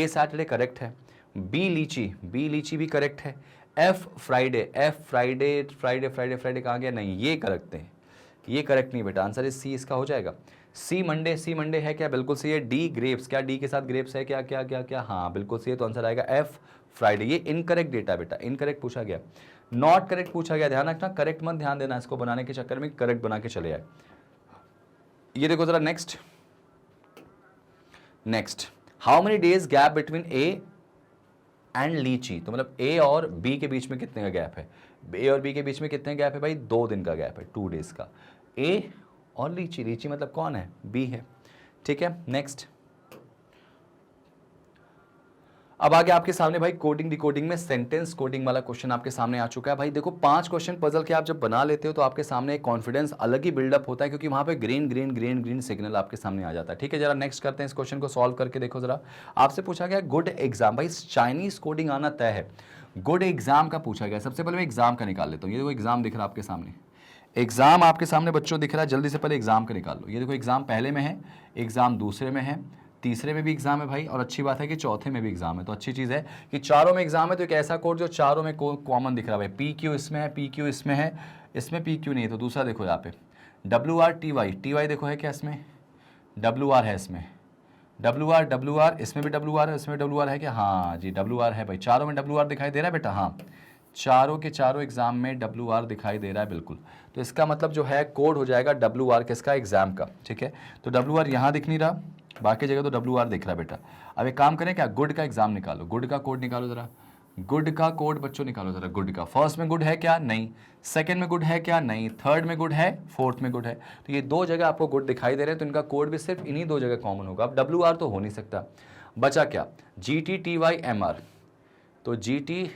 Saturday correct है, बी लीची भी करेक्ट है, एफ फ्राइडे फ्राइडे कहाँ गया, नहीं ये करेक्ट है, ये करेक्ट नहीं बेटा, आंसर इज सी इसका हो जाएगा। सी मंडे है क्या, बिल्कुल सही है। डी ग्रेप्स, क्या डी के साथ ग्रेप्स है क्या क्या क्या क्या, हाँ बिल्कुल सही है, तो आंसर आएगा एफ फ्राइडे। ये इनकरेक्ट डेटा बेटा, इनकरेक्ट पूछा गया, नॉट करेक्ट पूछा गया, ध्यान रखना, करेक्ट मत ध्यान देना, इसको बनाने के चक्कर में करेक्ट बना के चले आए। ये देखो जरा next, how many days gap between A and लीची, तो मतलब ए और बी के बीच में कितने का गैप है, ए और बी के बीच में कितने गैप है भाई, 2 दिन का गैप है, 2 डेज का, ए और लीची मतलब कौन है, बी है, ठीक है। नेक्स्ट, अब आगे आपके सामने भाई कोडिंग डिकोडिंग में सेंटेंस कोडिंग वाला क्वेश्चन आपके सामने आ चुका है। भाई देखो 5 क्वेश्चन पजल के आप जब बना लेते हो तो आपके सामने एक कॉन्फिडेंस अलग ही बिल्डअप होता है, क्योंकि वहां पे ग्रीन सिग्नल आपके सामने आ जाता है, ठीक है। जरा नेक्स्ट करते हैं, इस क्वेश्चन को सॉल्व करके देखो जरा। आपसे पूछा गया गुड एग्जाम, भाई चाइनीज कोडिंग आना तय है, गुड एग्जाम का पूछा गया। सबसे पहले मैं एग्जाम का निकाल लेता हूँ, ये देखो एग्जाम दिख रहा है आपके सामने, एग्जाम आपके सामने बच्चों दिख रहा है, जल्दी से पहले एग्जाम का निकाल लो। ये देखो एग्जाम पहले में है, एग्जाम दूसरे में है, तीसरे में भी एग्जाम है भाई, और अच्छी बात है कि चौथे में भी एग्जाम है, तो अच्छी चीज़ है कि चारों में एग्जाम है। तो एक ऐसा कोड जो चारों में कॉमन दिख रहा है भाई, पी क्यू इसमें है, पी क्यू इसमें है, इसमें पी क्यू नहीं है, तो दूसरा देखो यहाँ पे डब्ल्यू आर टी वाई देखो है क्या, इसमें डब्ल्यू आर है, इसमें डब्ल्यू आर इसमें भी डब्ल्यू आर है, इसमें डब्ल्यू आर है क्या, हाँ जी डब्ल्यू आर है भाई, चारों में डब्ल्यू आर दिखाई दे रहा है बेटा, हाँ चारों के चारों एग्जाम में डब्ल्यू आर दिखाई दे रहा है बिल्कुल। तो इसका मतलब जो है कोड हो जाएगा डब्ल्यू आर किसका, एग्जाम का, ठीक है। तो डब्ल्यू आर यहाँ दिख नहीं रहा, बाकी जगह तो डब्ल्यू आर दिख रहा है बेटा। अब एक काम करें क्या, गुड का एग्जाम निकालो, गुड का कोड निकालो जरा, गुड का कोड बच्चों निकालो जरा, गुड का फर्स्ट में गुड है क्या, नहीं, सेकंड में गुड है क्या, नहीं, थर्ड में गुड है, फोर्थ में गुड है, तो ये 2 जगह आपको गुड दिखाई दे रहे हैं, तो इनका कोड भी सिर्फ इन्हीं 2 जगह कॉमन होगा। अब डब्ल्यू आर तो हो नहीं सकता, बचा क्या, G T T Y M R, तो जी टी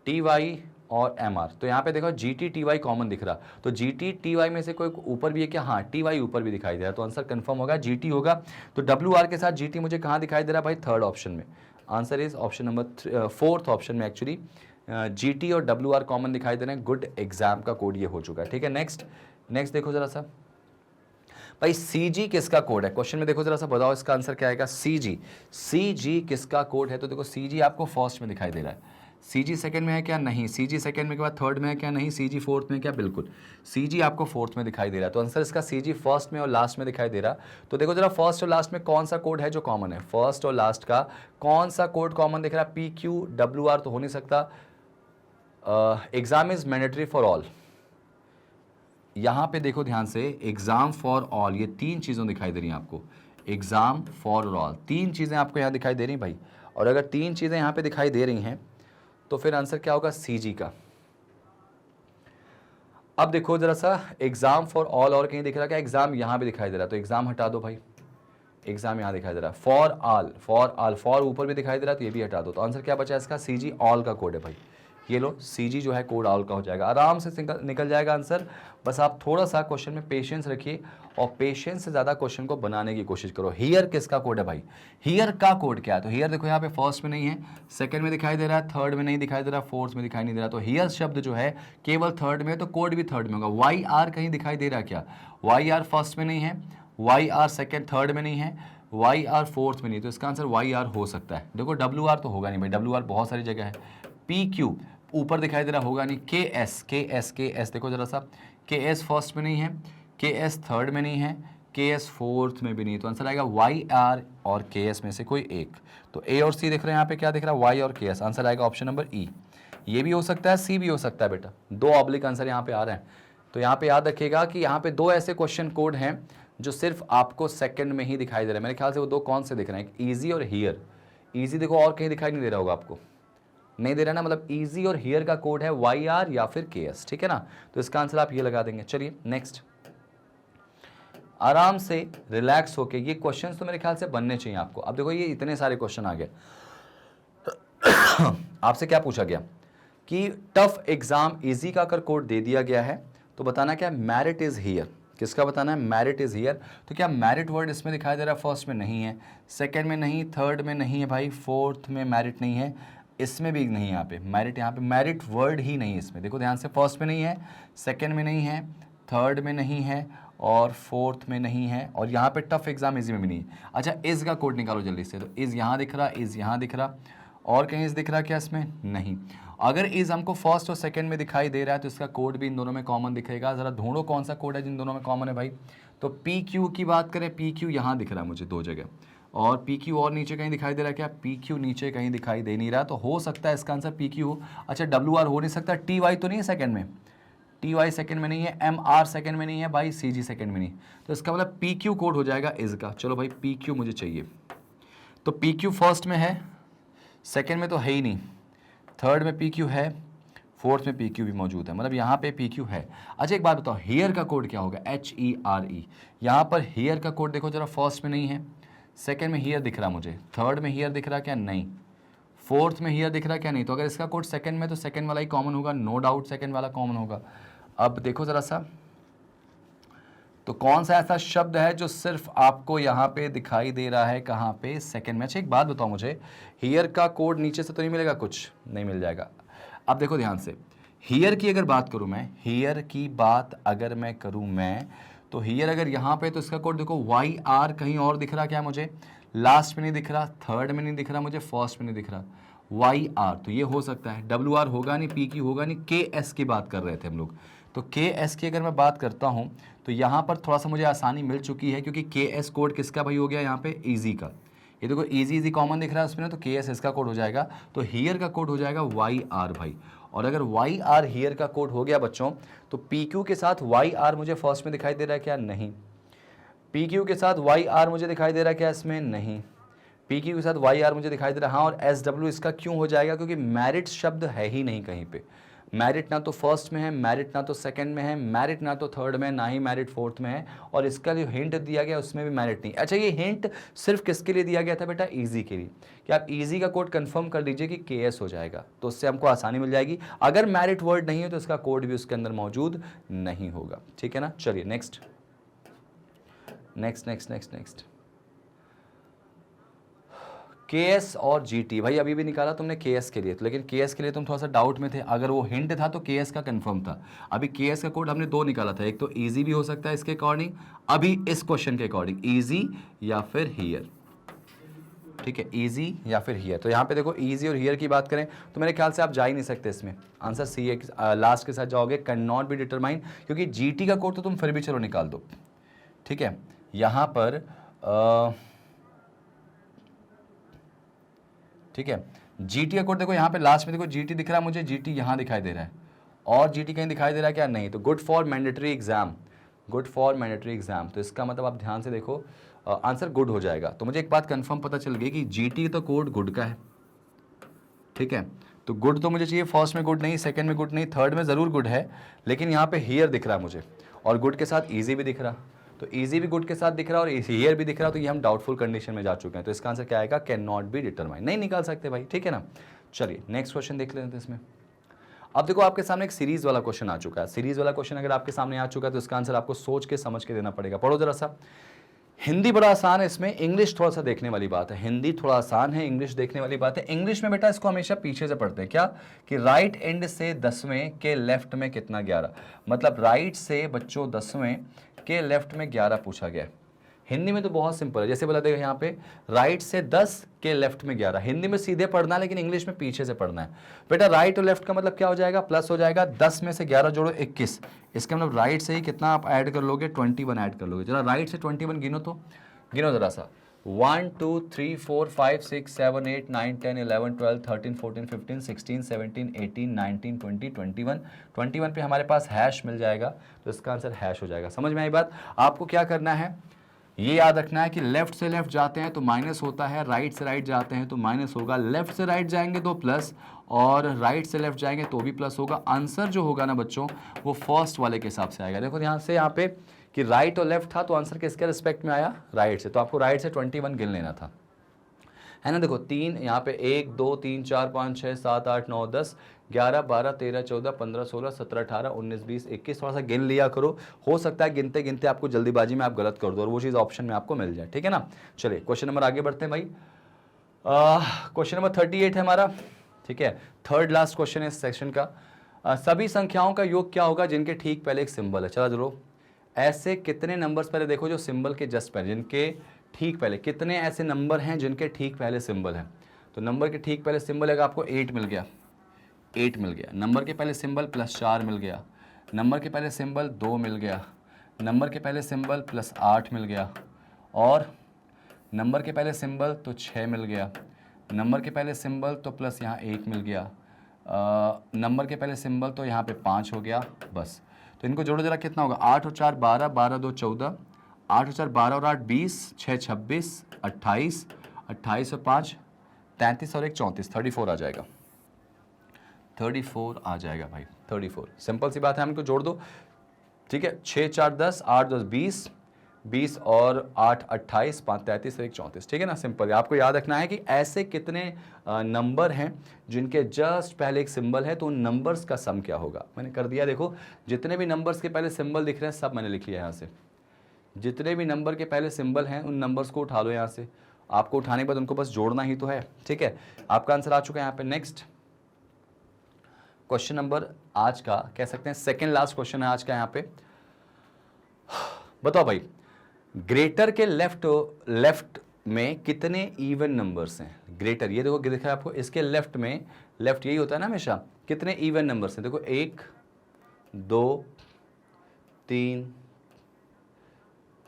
टी वाई और एम आर, तो यहाँ पे देखो G T T Y common दिख रहा, तो जी टी टी वाई में से कोई ऊपर भी है क्या, हाँ टी वाई ऊपर भी दिखाई दे रहा, तो आंसर कंफर्म होगा जी टी होगा। तो डब्ल्यू आर के साथ जी टी मुझे कहाँ दिखाई दे रहा है भाई, थर्ड ऑप्शन में, answer is option number fourth option में एक्चुअली जी टी और डब्ल्यू आर कॉमन दिखाई दे रहे हैं, गुड एग्जाम का कोड ये हो चुका है, ठीक है। नेक्स्ट देखो जरा सा भाई, सी जी किसका कोड है, क्वेश्चन में देखो जरा सा, बताओ इसका आंसर क्या आएगा, सी जी किसका कोड है, तो देखो सी जी आपको फर्स्ट में दिखाई दे रहा है, सी जी सेकेंड में है क्या, नहीं, सी जी सेकेंड में के बाद थर्ड में है क्या, नहीं, सी जी फोर्थ में क्या, बिल्कुल सी जी आपको फोर्थ में दिखाई दे रहा है, तो आंसर इसका सी जी फर्स्ट में और लास्ट में दिखाई दे रहा। तो देखो जरा फर्स्ट और लास्ट में कौन सा कोड है जो कॉमन है, फर्स्ट और लास्ट का कौन सा कोड कॉमन दिख रहा है, पी क्यू डब्ल्यू आर तो हो नहीं सकता, exam is mandatory for all, यहाँ पे देखो ध्यान से, एग्जाम फॉर ऑल, ये 3 चीज़ों दिखाई दे रही हैं आपको, एग्जाम फॉर ऑल 3 चीज़ें आपको यहाँ दिखाई दे रही भाई, और अगर 3 चीज़ें यहाँ पे दिखाई दे रही हैं तो फिर आंसर क्या होगा, सी जी का। अब देखो जरा सा, एग्जाम फॉर ऑल और कहीं दिख रहा क्या, एग्जाम यहाँ भी दिखाई दे रहा है, तो एग्जाम हटा दो भाई, एग्जाम यहाँ दिखाई दे रहा है, फॉर ऊपर भी दिखाई दे रहा है, तो ये भी हटा दो, तो आंसर क्या बचा इसका, सी जी ऑल का कोड है भाई, ये लो CG जो है कोड आउल का हो जाएगा, आराम से निकल जाएगा आंसर। बस आप थोड़ा सा क्वेश्चन में पेशेंस रखिए और पेशेंस से ज़्यादा क्वेश्चन को बनाने की कोशिश करो। हियर किसका कोड है भाई, हियर का कोड क्या है? तो हियर देखो यहाँ पे फर्स्ट में नहीं है, सेकंड में दिखाई दे रहा है, थर्ड में नहीं दिखाई दे रहा, फोर्थ में दिखाई नहीं दे रहा। तो हियर शब्द जो है केवल थर्ड में है, तो कोड भी थर्ड में होगा। वाई आर कहीं दिखाई दे रहा है क्या? वाई आर फर्स्ट में नहीं है, वाई आर सेकेंड थर्ड में नहीं है, वाई आर फोर्थ में नहीं, तो इसका आंसर वाई आर हो सकता है। देखो डब्ल्यू आर तो होगा नहीं भाई, डब्ल्यू आर बहुत सारी जगह है। पी क्यू ऊपर दिखाई दे रहा होगा नहीं, के एस देखो जरा सा, के एस फर्स्ट में नहीं है, के एस थर्ड में नहीं है, के एस फोर्थ में भी नहीं, तो आंसर आएगा वाई आर और के एस में से कोई एक। तो ए और सी दिख रहे हैं, यहाँ पे क्या दिख रहा है? वाई और के एस। आंसर आएगा ऑप्शन नंबर ई। ये भी हो सकता है, सी भी हो सकता है बेटा, दो ऑब्लिक आंसर यहाँ पे आ रहे हैं। तो यहाँ पे याद रखिएगा कि यहाँ पे दो ऐसे क्वेश्चन कोड हैं जो सिर्फ आपको सेकंड में ही दिखाई दे रहे हैं। मेरे ख्याल से वो दो कौन से दिख रहे हैं, एक ईजी और हियर। ईजी देखो और कहीं दिखाई नहीं दे रहा होगा आपको, नहीं दे रहा ना, मतलब ईजी और हियर का कोड है वाई आर या फिर के एस, ठीक है ना। तो इसका आंसर आप ये लगा देंगे। चलिए नेक्स्ट, आराम से रिलैक्स होके, ये क्वेश्चंस तो मेरे ख्याल से बनने चाहिए आपको। अब देखो ये इतने सारे क्वेश्चन आ गए आपसे क्या पूछा गया कि टफ एग्जाम इजी का अगर कोड दे दिया गया है तो बताना क्या, मेरिट इज हियर। किसका बताना है? Merit is here. तो क्या मेरिट वर्ड इसमें दिखाई दे रहा है? फर्स्ट में नहीं है, सेकंड में नहीं, थर्ड में नहीं है भाई, फोर्थ में मेरिट नहीं है, इसमें भी नहीं है। यहाँ पे मेरिट, यहाँ पे मेरिट वर्ड ही नहीं है इसमें। देखो ध्यान से, फर्स्ट में नहीं है, सेकंड में नहीं है, थर्ड में नहीं है और फोर्थ में नहीं है, और यहाँ पे टफ एग्जाम इजी में भी नहीं है। अच्छा इज का कोड निकालो जल्दी से। तो इज यहाँ दिख रहा, इज यहाँ दिख रहा, और कहीं इज दिख रहा क्या इसमें? नहीं। अगर इज हमको फर्स्ट और सेकंड में दिखाई दे रहा है तो इसका कोड भी इन दोनों में कॉमन दिखेगा। ज़रा ढूंढो कौन सा कोड है जिन दोनों में कॉमन है भाई। तो पी क्यू की बात करें, पी क्यू यहाँ दिख रहा है मुझे दो जगह, और पी क्यू और नीचे कहीं दिखाई दे रहा है क्या? पी क्यू नीचे कहीं दिखाई दे नहीं रहा, तो हो सकता है इसका आंसर पी क्यू हो। अच्छा डब्ल्यू आर हो नहीं सकता, टी वाई तो नहीं है सेकंड में, टी वाई सेकंड में नहीं है, एम आर सेकंड में नहीं है भाई, सी जी सेकंड में नहीं, तो इसका मतलब पी क्यू कोड हो जाएगा इज का। चलो भाई पी क्यू मुझे चाहिए। तो पी क्यू फर्स्ट में है, सेकंड में तो है ही नहीं, थर्ड में पी क्यू है, फोर्थ में पी क्यू भी मौजूद है, मतलब यहाँ पे पी क्यू है। अच्छा एक बात बताओ, हियर का कोड क्या होगा? H E R E. यहाँ पर हियर का कोड देखो जरा, फर्स्ट में नहीं है, सेकंड में हियर दिख रहा मुझे, थर्ड में हियर दिख रहा क्या? नहीं। फोर्थ में हियर दिख रहा क्या? नहीं। तो अगर इसका कोड सेकंड में, तो सेकंड वाला ही कॉमन होगा, नो डाउट सेकंड वाला कॉमन होगा। अब देखो ज़रा सा, तो कौन सा ऐसा शब्द है जो सिर्फ आपको यहाँ पे दिखाई दे रहा है? कहाँ पे? सेकंड में। अच्छा एक बात बताओ मुझे, हियर का कोड नीचे से तो नहीं मिलेगा? कुछ नहीं मिल जाएगा। अब देखो ध्यान से, हियर की अगर बात करूँ मैं, हियर की बात अगर मैं करूँ मैं, तो हियर अगर यहाँ पे, तो इसका कोड देखो वाई आर कहीं और दिख रहा क्या मुझे? लास्ट में नहीं दिख रहा, थर्ड में नहीं दिख रहा मुझे, फर्स्ट में नहीं दिख रहा, वाई आर। तो ये हो सकता है, डब्ल्यू आर होगा नहीं, पी क्यू होगा नहीं, के एस की बात कर रहे थे हम लोग। तो के एस की अगर मैं बात करता हूँ तो यहाँ पर थोड़ा सा मुझे आसानी मिल चुकी है, क्योंकि के एस कोड किसका भाई हो गया यहाँ पे? ईजी का। ये देखो इजी इजी कॉमन दिख रहा है उसमें ना, तो के एस इसका कोड हो जाएगा। तो हियर का कोड हो जाएगा वाई आर भाई। और अगर वाई आर हियर का कोड हो गया बच्चों, तो पी क्यू के साथ वाई आर मुझे फर्स्ट में दिखाई दे रहा है क्या? नहीं। पी क्यू के साथ वाई आर मुझे दिखाई दे रहा है क्या इसमें? नहीं। पी क्यू के साथ वाई आर मुझे दिखाई दे रहा है, हाँ। और एस डब्ल्यू इसका क्यों हो जाएगा? क्योंकि मैरिट शब्द है ही नहीं कहीं पे। मैरिट ना तो फर्स्ट में है, मैरिट ना तो सेकंड में है, मैरिट ना तो थर्ड में, ना ही मैरिट फोर्थ में है, और इसका जो हिंट दिया गया उसमें भी मैरिट नहीं। अच्छा ये हिंट सिर्फ किसके लिए दिया गया था बेटा? इजी के लिए, कि आप इजी का कोड कंफर्म कर लीजिए कि के एस हो जाएगा, तो उससे हमको आसानी मिल जाएगी। अगर मैरिट वर्ड नहीं है तो इसका कोड भी उसके अंदर मौजूद नहीं होगा, ठीक है ना। चलिए next next next next next, के एस और जी टी। भाई अभी भी निकाला तुमने के एस के लिए, तो लेकिन के एस के लिए तुम थोड़ा सा डाउट में थे। अगर वो हिंट था तो के एस का कंफर्म था। अभी के एस का कोड हमने दो निकाला था, एक तो इजी भी हो सकता है इसके अकॉर्डिंग, अभी इस क्वेश्चन के अकॉर्डिंग इजी या फिर हियर, ठीक है, इजी या फिर हियर। तो यहाँ पे देखो इजी और हियर की बात करें तो मेरे ख्याल से आप जा ही नहीं सकते इसमें, आंसर सी है, लास्ट के साथ जाओगे, कैन नॉट बी डिटरमाइन, क्योंकि जी टी का कोड तो तुम फिर भी चलो निकाल दो, ठीक है। यहाँ पर ठीक है, जीटी का कोड देखो यहाँ पे लास्ट में देखो जीटी दिख रहा है मुझे, जीटी यहाँ दिखाई दे रहा है, और जीटी कहीं दिखाई दे रहा है क्या? नहीं। तो good for mandatory exam, good for mandatory exam, तो इसका मतलब आप ध्यान से देखो आंसर गुड हो जाएगा। तो मुझे एक बात कंफर्म पता चल गई कि जीटी तो कोड गुड का है, ठीक है। तो गुड तो मुझे चाहिए, फर्स्ट में गुड नहीं, सेकंड में गुड नहीं, थर्ड में ज़रूर गुड है, लेकिन यहाँ पे हियर दिख रहा है मुझे, और गुड के साथ ईजी भी दिख रहा, तो इजी भी गुड के साथ दिख रहा और हियर भी दिख रहा, तो ये हम डाउटफुल कंडीशन में जा चुके हैं। तो इसका आंसर क्या आएगा? कैन नॉट बी डिटरमाइन, नहीं निकाल सकते भाई, ठीक है ना। चलिए नेक्स्ट क्वेश्चन देख लेते हैं इसमें। अब देखो आपके सामने एक सीरीज वाला क्वेश्चन आ चुका है। सीरीज वाला क्वेश्चन अगर आपके सामने आ चुका है तो इसका आंसर आपको सोच के समझ के देना पड़ेगा। पढ़ो जरा सा। हिंदी बड़ा आसान है, इसमें इंग्लिश थोड़ा सा देखने वाली बात है। हिंदी थोड़ा आसान है, इंग्लिश देखने वाली बात है। इंग्लिश में बेटा इसको हमेशा पीछे से पढ़ते हैं, क्या कि राइट एंड से 10वें के लेफ्ट में कितना 11, मतलब राइट से बच्चों 10वें के लेफ्ट में 11 पूछा गया। हिंदी में तो बहुत सिंपल है, जैसे बोला देखो यहाँ पे राइट से 10 के लेफ्ट में 11। हिंदी में सीधे पढ़ना है लेकिन इंग्लिश में पीछे से पढ़ना है। बेटा राइट और लेफ्ट का मतलब क्या हो जाएगा, प्लस हो जाएगा। 10 में से 11 जोड़ो 21, इसका मतलब राइट से ही कितना आप ऐड कर लोगे, 21 ऐड कर लोगे। जरा राइट से 21 गिनो तो, गिनो जरा सा। 1 2 3 4 5 6 7 8 9 10 11 12 13 14 15 16 17 18 19 20 21। 21 पे हमारे पास हैश मिल जाएगा, तो इसका आंसर हैश हो जाएगा। समझ में आई बात। आपको क्या करना है, ये याद रखना है कि लेफ्ट से लेफ्ट जाते हैं तो माइनस होता है, राइट से राइट जाते हैं तो माइनस होगा। लेफ्ट से राइट जाएंगे तो प्लस, और राइट से लेफ्ट जाएंगे तो भी प्लस होगा। आंसर जो होगा ना बच्चों वो फर्स्ट वाले के हिसाब से आएगा। देखो यहाँ से यहाँ पे कि राइट और लेफ्ट था तो आंसर किसके रिस्पेक्ट में आया, राइट से। तो आपको राइट से 21 गिन लेना था, है ना। देखो 3 यहाँ पे 1 2 3 4 5 6 7 8 9 10 11 12 13 14 15 16 17 18 19 20 21। थोड़ा सा गिन लिया करो, हो सकता है गिनते गिनते आपको जल्दीबाजी में आप गलत कर दो और वो चीज़ ऑप्शन में आपको मिल जाए, ठीक है ना। चलिए क्वेश्चन नंबर आगे बढ़ते हैं भाई। क्वेश्चन नंबर 38 है हमारा, ठीक है, थर्ड लास्ट क्वेश्चन है इस सेक्शन का। सभी संख्याओं का योग क्या होगा जिनके ठीक पहले एक सिंबल है। चला जरूर, ऐसे कितने नंबर्स पहले देखो जो सिंबल के जस्ट पहले, जिनके ठीक पहले, कितने ऐसे नंबर हैं जिनके ठीक पहले सिंबल है। तो नंबर के ठीक पहले सिंबल है, आपको 8 मिल गया, 8 मिल गया। नंबर के पहले सिंबल +4 मिल गया। नंबर के पहले सिंबल 2 मिल गया। नंबर के पहले सिंबल +8 मिल गया। और नंबर के पहले सिंबल तो 6 मिल गया। नंबर के पहले सिंबल तो प्लस यहाँ 1 मिल गया। नंबर के पहले सिंबल तो यहाँ पे 5 हो गया, बस। तो इनको जोड़ो जरा, कितना होगा, 8 और 4 12, 12 2 14, 8 और 4 12 और 8 20, 6 26, 28, 28 और 5 33 और 1 34, 34 आ जाएगा, 34 आ जाएगा भाई, 34। सिंपल सी बात है, हम इनको जोड़ दो, ठीक है। 6 4 10, 8 10 20, 20 और 8 28, 5 33 और 1 34, ठीक है ना। सिंपल है, आपको याद रखना है कि ऐसे कितने नंबर हैं जिनके जस्ट पहले एक सिंबल है, तो उन नंबर्स का सम क्या होगा। मैंने कर दिया, देखो जितने भी नंबर्स के पहले सिंबल दिख रहे हैं सब मैंने लिख लिया यहाँ से। जितने भी नंबर के पहले सिंबल हैं उन नंबर्स को उठा लो यहाँ से। आपको उठाने के बाद उनको बस जोड़ना ही तो है, ठीक है। आपका आंसर आ चुका है यहाँ पे। नेक्स्ट क्वेश्चन नंबर आज का कह सकते हैं सेकेंड लास्ट क्वेश्चन है आज का यहाँ पे। बताओ भाई, ग्रेटर के लेफ्ट में कितने इवन नंबर्स हैं। ग्रेटर, ये देखो दिखा है आपको, इसके लेफ्ट में, लेफ्ट यही होता है ना हमेशा, कितने इवन नंबर्स हैं। देखो 1 2 3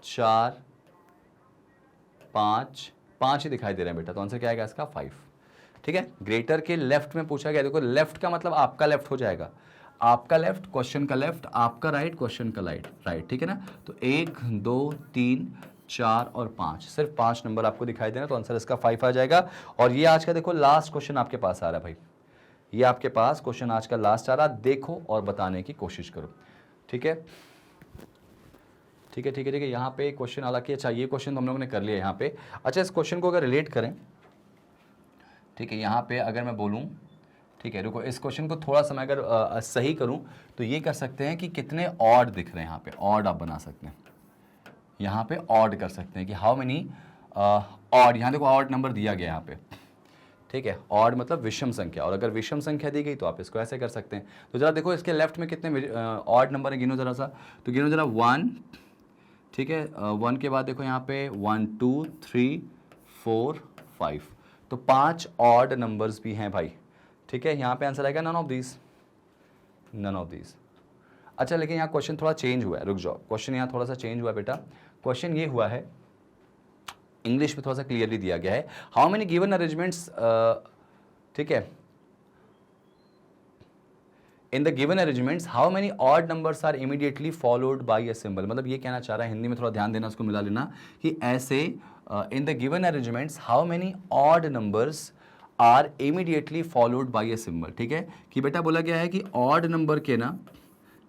4 5, 5 ही दिखाई दे रहे हैं बेटा, तो आंसर क्या आएगा इसका 5, ठीक है। ग्रेटर के लेफ्ट में पूछा गया, देखो लेफ्ट का मतलब आपका लेफ्ट हो जाएगा, आपका लेफ्ट क्वेश्चन का लेफ्ट, आपका राइट क्वेश्चन का राइट, ठीक है ना। तो 1 2 3 4 और 5, सिर्फ 5 नंबर आपको दिखाई दे रहे हैं, तो आंसर इसका 5 आ जाएगा। और ये आज का देखो लास्ट क्वेश्चन आपके पास आ रहा है भाई, ये आपके पास क्वेश्चन आज का लास्ट आ रहा, देखो और बताने की कोशिश करो, ठीक है। ठीक है ठीक है ठीक है, यहाँ पे क्वेश्चन हालांकि, अच्छा ये क्वेश्चन तो हम लोगों ने कर लिया यहाँ पे। अच्छा इस क्वेश्चन को अगर रिलेट करें, ठीक है, यहाँ पे अगर मैं बोलूँ, ठीक है रुको, इस क्वेश्चन को थोड़ा सा मैं अगर सही करूँ तो ये कर सकते हैं कि कितने ऑड दिख रहे हैं यहाँ पे, ऑड आप बना सकते हैं, यहाँ पे ऑड कर सकते हैं कि हाउ मेनी ऑड, यहाँ देखो ऑड नंबर दिया गया यहाँ पे, ठीक है। ऑड मतलब विषम संख्या, और अगर विषम संख्या दी गई तो आप इसको ऐसे कर सकते हैं। तो जरा देखो इसके लेफ्ट में कितने ऑड नंबर है, गिनो जरा सा, तो गिनो जरा 1, ठीक है। 1 के बाद देखो यहाँ पे 1 2 3 4 5, तो 5 ऑड नंबर्स भी हैं भाई, ठीक है। यहाँ पे आंसर आएगा none of these, none of these. अच्छा लेकिन यहाँ क्वेश्चन थोड़ा चेंज हुआ है, रुक जाओ, क्वेश्चन यहाँ थोड़ा सा चेंज हुआ है बेटा। क्वेश्चन ये हुआ है, इंग्लिश में थोड़ा सा क्लियरली दिया गया है, हाउ मेनी गिवन अरेंजमेंट्स, ठीक है, in the given arrangements how many odd numbers are immediately followed by a symbol. मतलब ये कहना चाह रहा है, हिंदी में थोड़ा ध्यान देना, उसको मिला लेना, कि ऐसे in the given arrangements how many odd numbers are immediately followed by a symbol, ठीक है। कि बेटा बोला गया है कि ऑड नंबर के ना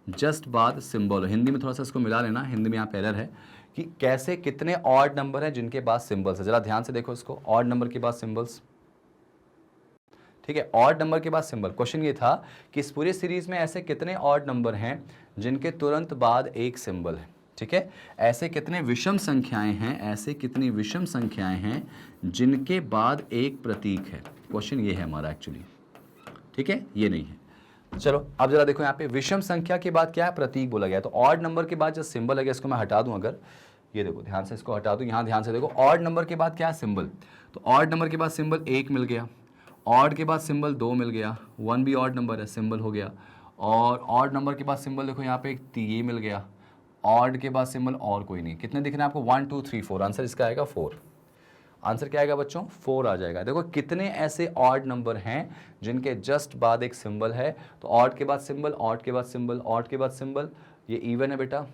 जस्ट बाद सिंबल, हिंदी में थोड़ा सा इसको मिला लेना, हिंदी में यहाँ पे एरर है, कि कैसे कितने ऑड नंबर हैं जिनके बाद सिंबल्स है। जरा ध्यान से देखो इसको, ऑड नंबर के बाद सिंबल्स, ठीक है, ऑड नंबर के बाद सिंबल। क्वेश्चन ये था कि इस पूरी सीरीज में ऐसे कितने ऑड नंबर हैं जिनके तुरंत बाद एक सिंबल है। ठीक है, ऐसे कितने विषम संख्याएं हैं, ऐसे कितनी विषम संख्याएं हैं जिनके बाद एक प्रतीक है। क्वेश्चन ये है हमारा एक्चुअली। ठीक है, ये नहीं है। चलो अब जरा देखो यहाँ पे विषम संख्या के बाद क्या है, प्रतीक बोला गया। तो ऑड नंबर के बाद जो सिंबल है, इसको मैं हटा दूं, अगर ये देखो ध्यान से इसको हटा दूं, यहाँ ध्यान से देखो, ऑड नंबर के बाद क्या है, सिंबल। तो ऑड नंबर के बाद सिंबल 1 मिल गया, ऑड के बाद सिंबल 2 मिल गया, 1 भी ऑड नंबर है, सिंबल हो गया। और ऑड नंबर के बाद सिंबल देखो यहाँ पे एक ये मिल गया, ऑड के बाद सिंबल और कोई नहीं। कितने दिख रहे हैं आपको, 1 2 3 4। आंसर इसका आएगा 4। आंसर क्या आएगा बच्चों, 4 आ जाएगा। देखो कितने ऐसे ऑड नंबर हैं जिनके जस्ट बाद एक सिंबल है। तो ऑड के बाद सिंबल, ऑड के बाद सिंबल, ऑड के बाद सिंबल, ये इवन है बेटा,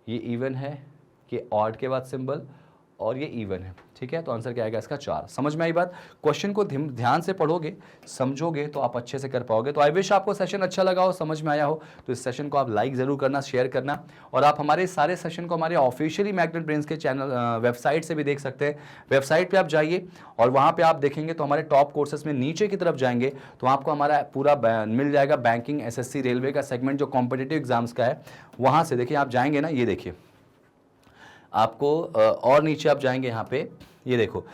ये इवन है, ये ऑड के बाद सिंबल और ये इवन है। ठीक है, तो आंसर क्या आएगा इसका 4। समझ में आई बात। क्वेश्चन को ध्यान से पढ़ोगे, समझोगे तो आप अच्छे से कर पाओगे। तो आई विश आपको सेशन अच्छा लगा हो, समझ में आया हो। तो इस सेशन को आप लाइक जरूर करना, शेयर करना, और आप हमारे सारे सेशन को हमारे ऑफिशियली मैग्नेट ब्रेन्स के चैनल वेबसाइट से भी देख सकते हैं। वेबसाइट पर आप जाइए और वहाँ पर आप देखेंगे तो हमारे टॉप कोर्सेज में नीचे की तरफ जाएंगे तो आपको हमारा पूरा मिल जाएगा बैंकिंग, SSC, रेलवे का सेगमेंट जो कॉम्पिटिटिव एग्जाम्स का है। वहाँ से देखिए, आप जाएंगे ना, ये देखिए आपको और नीचे आप जाएंगे, यहाँ पे ये देखो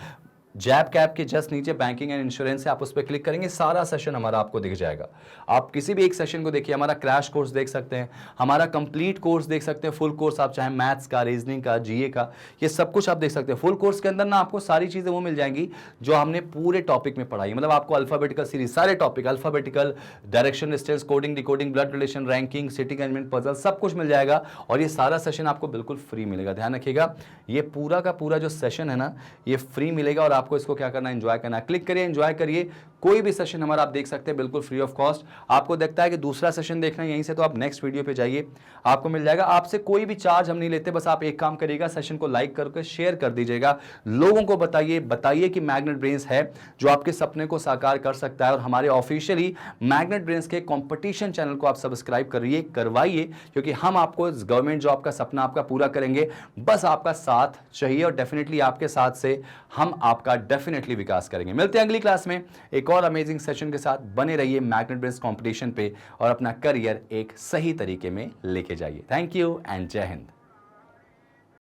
जैप कैप के जस्ट नीचे बैंकिंग एंड इंश्योरेंस है, आप उस पर क्लिक करेंगे, सारा सेशन हमारा आपको दिख जाएगा। आप किसी भी एक सेशन को देखिए, हमारा क्रैश कोर्स देख सकते हैं, हमारा कंप्लीट कोर्स देख सकते हैं, फुल कोर्स आप चाहे मैथ्स का, रीजनिंग का, GA का, ये सब कुछ आप देख सकते हैं। फुल कोर्स के अंदर ना आपको सारी चीज़ें वो मिल जाएंगी जो हमने पूरे टॉपिक में पढ़ाई। मतलब आपको अल्फाबेटिकल सीरीज, सारे topic, alphabetical, direction, distance, coding, decoding, blood relation, ranking, sitting arrangement, puzzle, सब कुछ मिल जाएगा। और ये सारा सेशन आपको बिल्कुल फ्री मिलेगा। ध्यान रखिएगा, ये पूरा का पूरा जो सेशन है ना, ये फ्री मिलेगा और आपको इसको क्या करना है, एंजॉय करना। क्लिक करिए, एंजॉय करिए। कोई भी सेशन हमारा आप देख सकते हैं बिल्कुल फ्री ऑफ कॉस्ट। आपको देखता है कि दूसरा सेशन देखना है यहीं से, तो आप नेक्स्ट वीडियो पे जाइए, आपको मिल जाएगा। आपसे कोई भी चार्ज हम नहीं लेते, बस आप एक काम करिएगा, सेशन को लाइक करके शेयर कर दीजिएगा, लोगों को बताइए कि मैग्नेट ब्रेन्स है जो आपके सपने को साकार कर सकता है। और हमारे ऑफिशियली मैग्नेट ब्रेन्स के कंपटीशन चैनल को आप सब्सक्राइब करिए, करवाइए, क्योंकि हम आपको गवर्नमेंट जॉब का सपना आपका पूरा करेंगे। बस आपका साथ चाहिए और डेफिनेटली आपके साथ से हम आपका डेफिनेटली विकास करेंगे। मिलते हैं अगली क्लास में एक और अमेजिंग सेशन के साथ। बने रहिए मैग्नेट ब्रेन्स कंपटीशन पे और अपना करियर एक सही तरीके में लेके जाइए। थैंक यू एंड जय हिंद।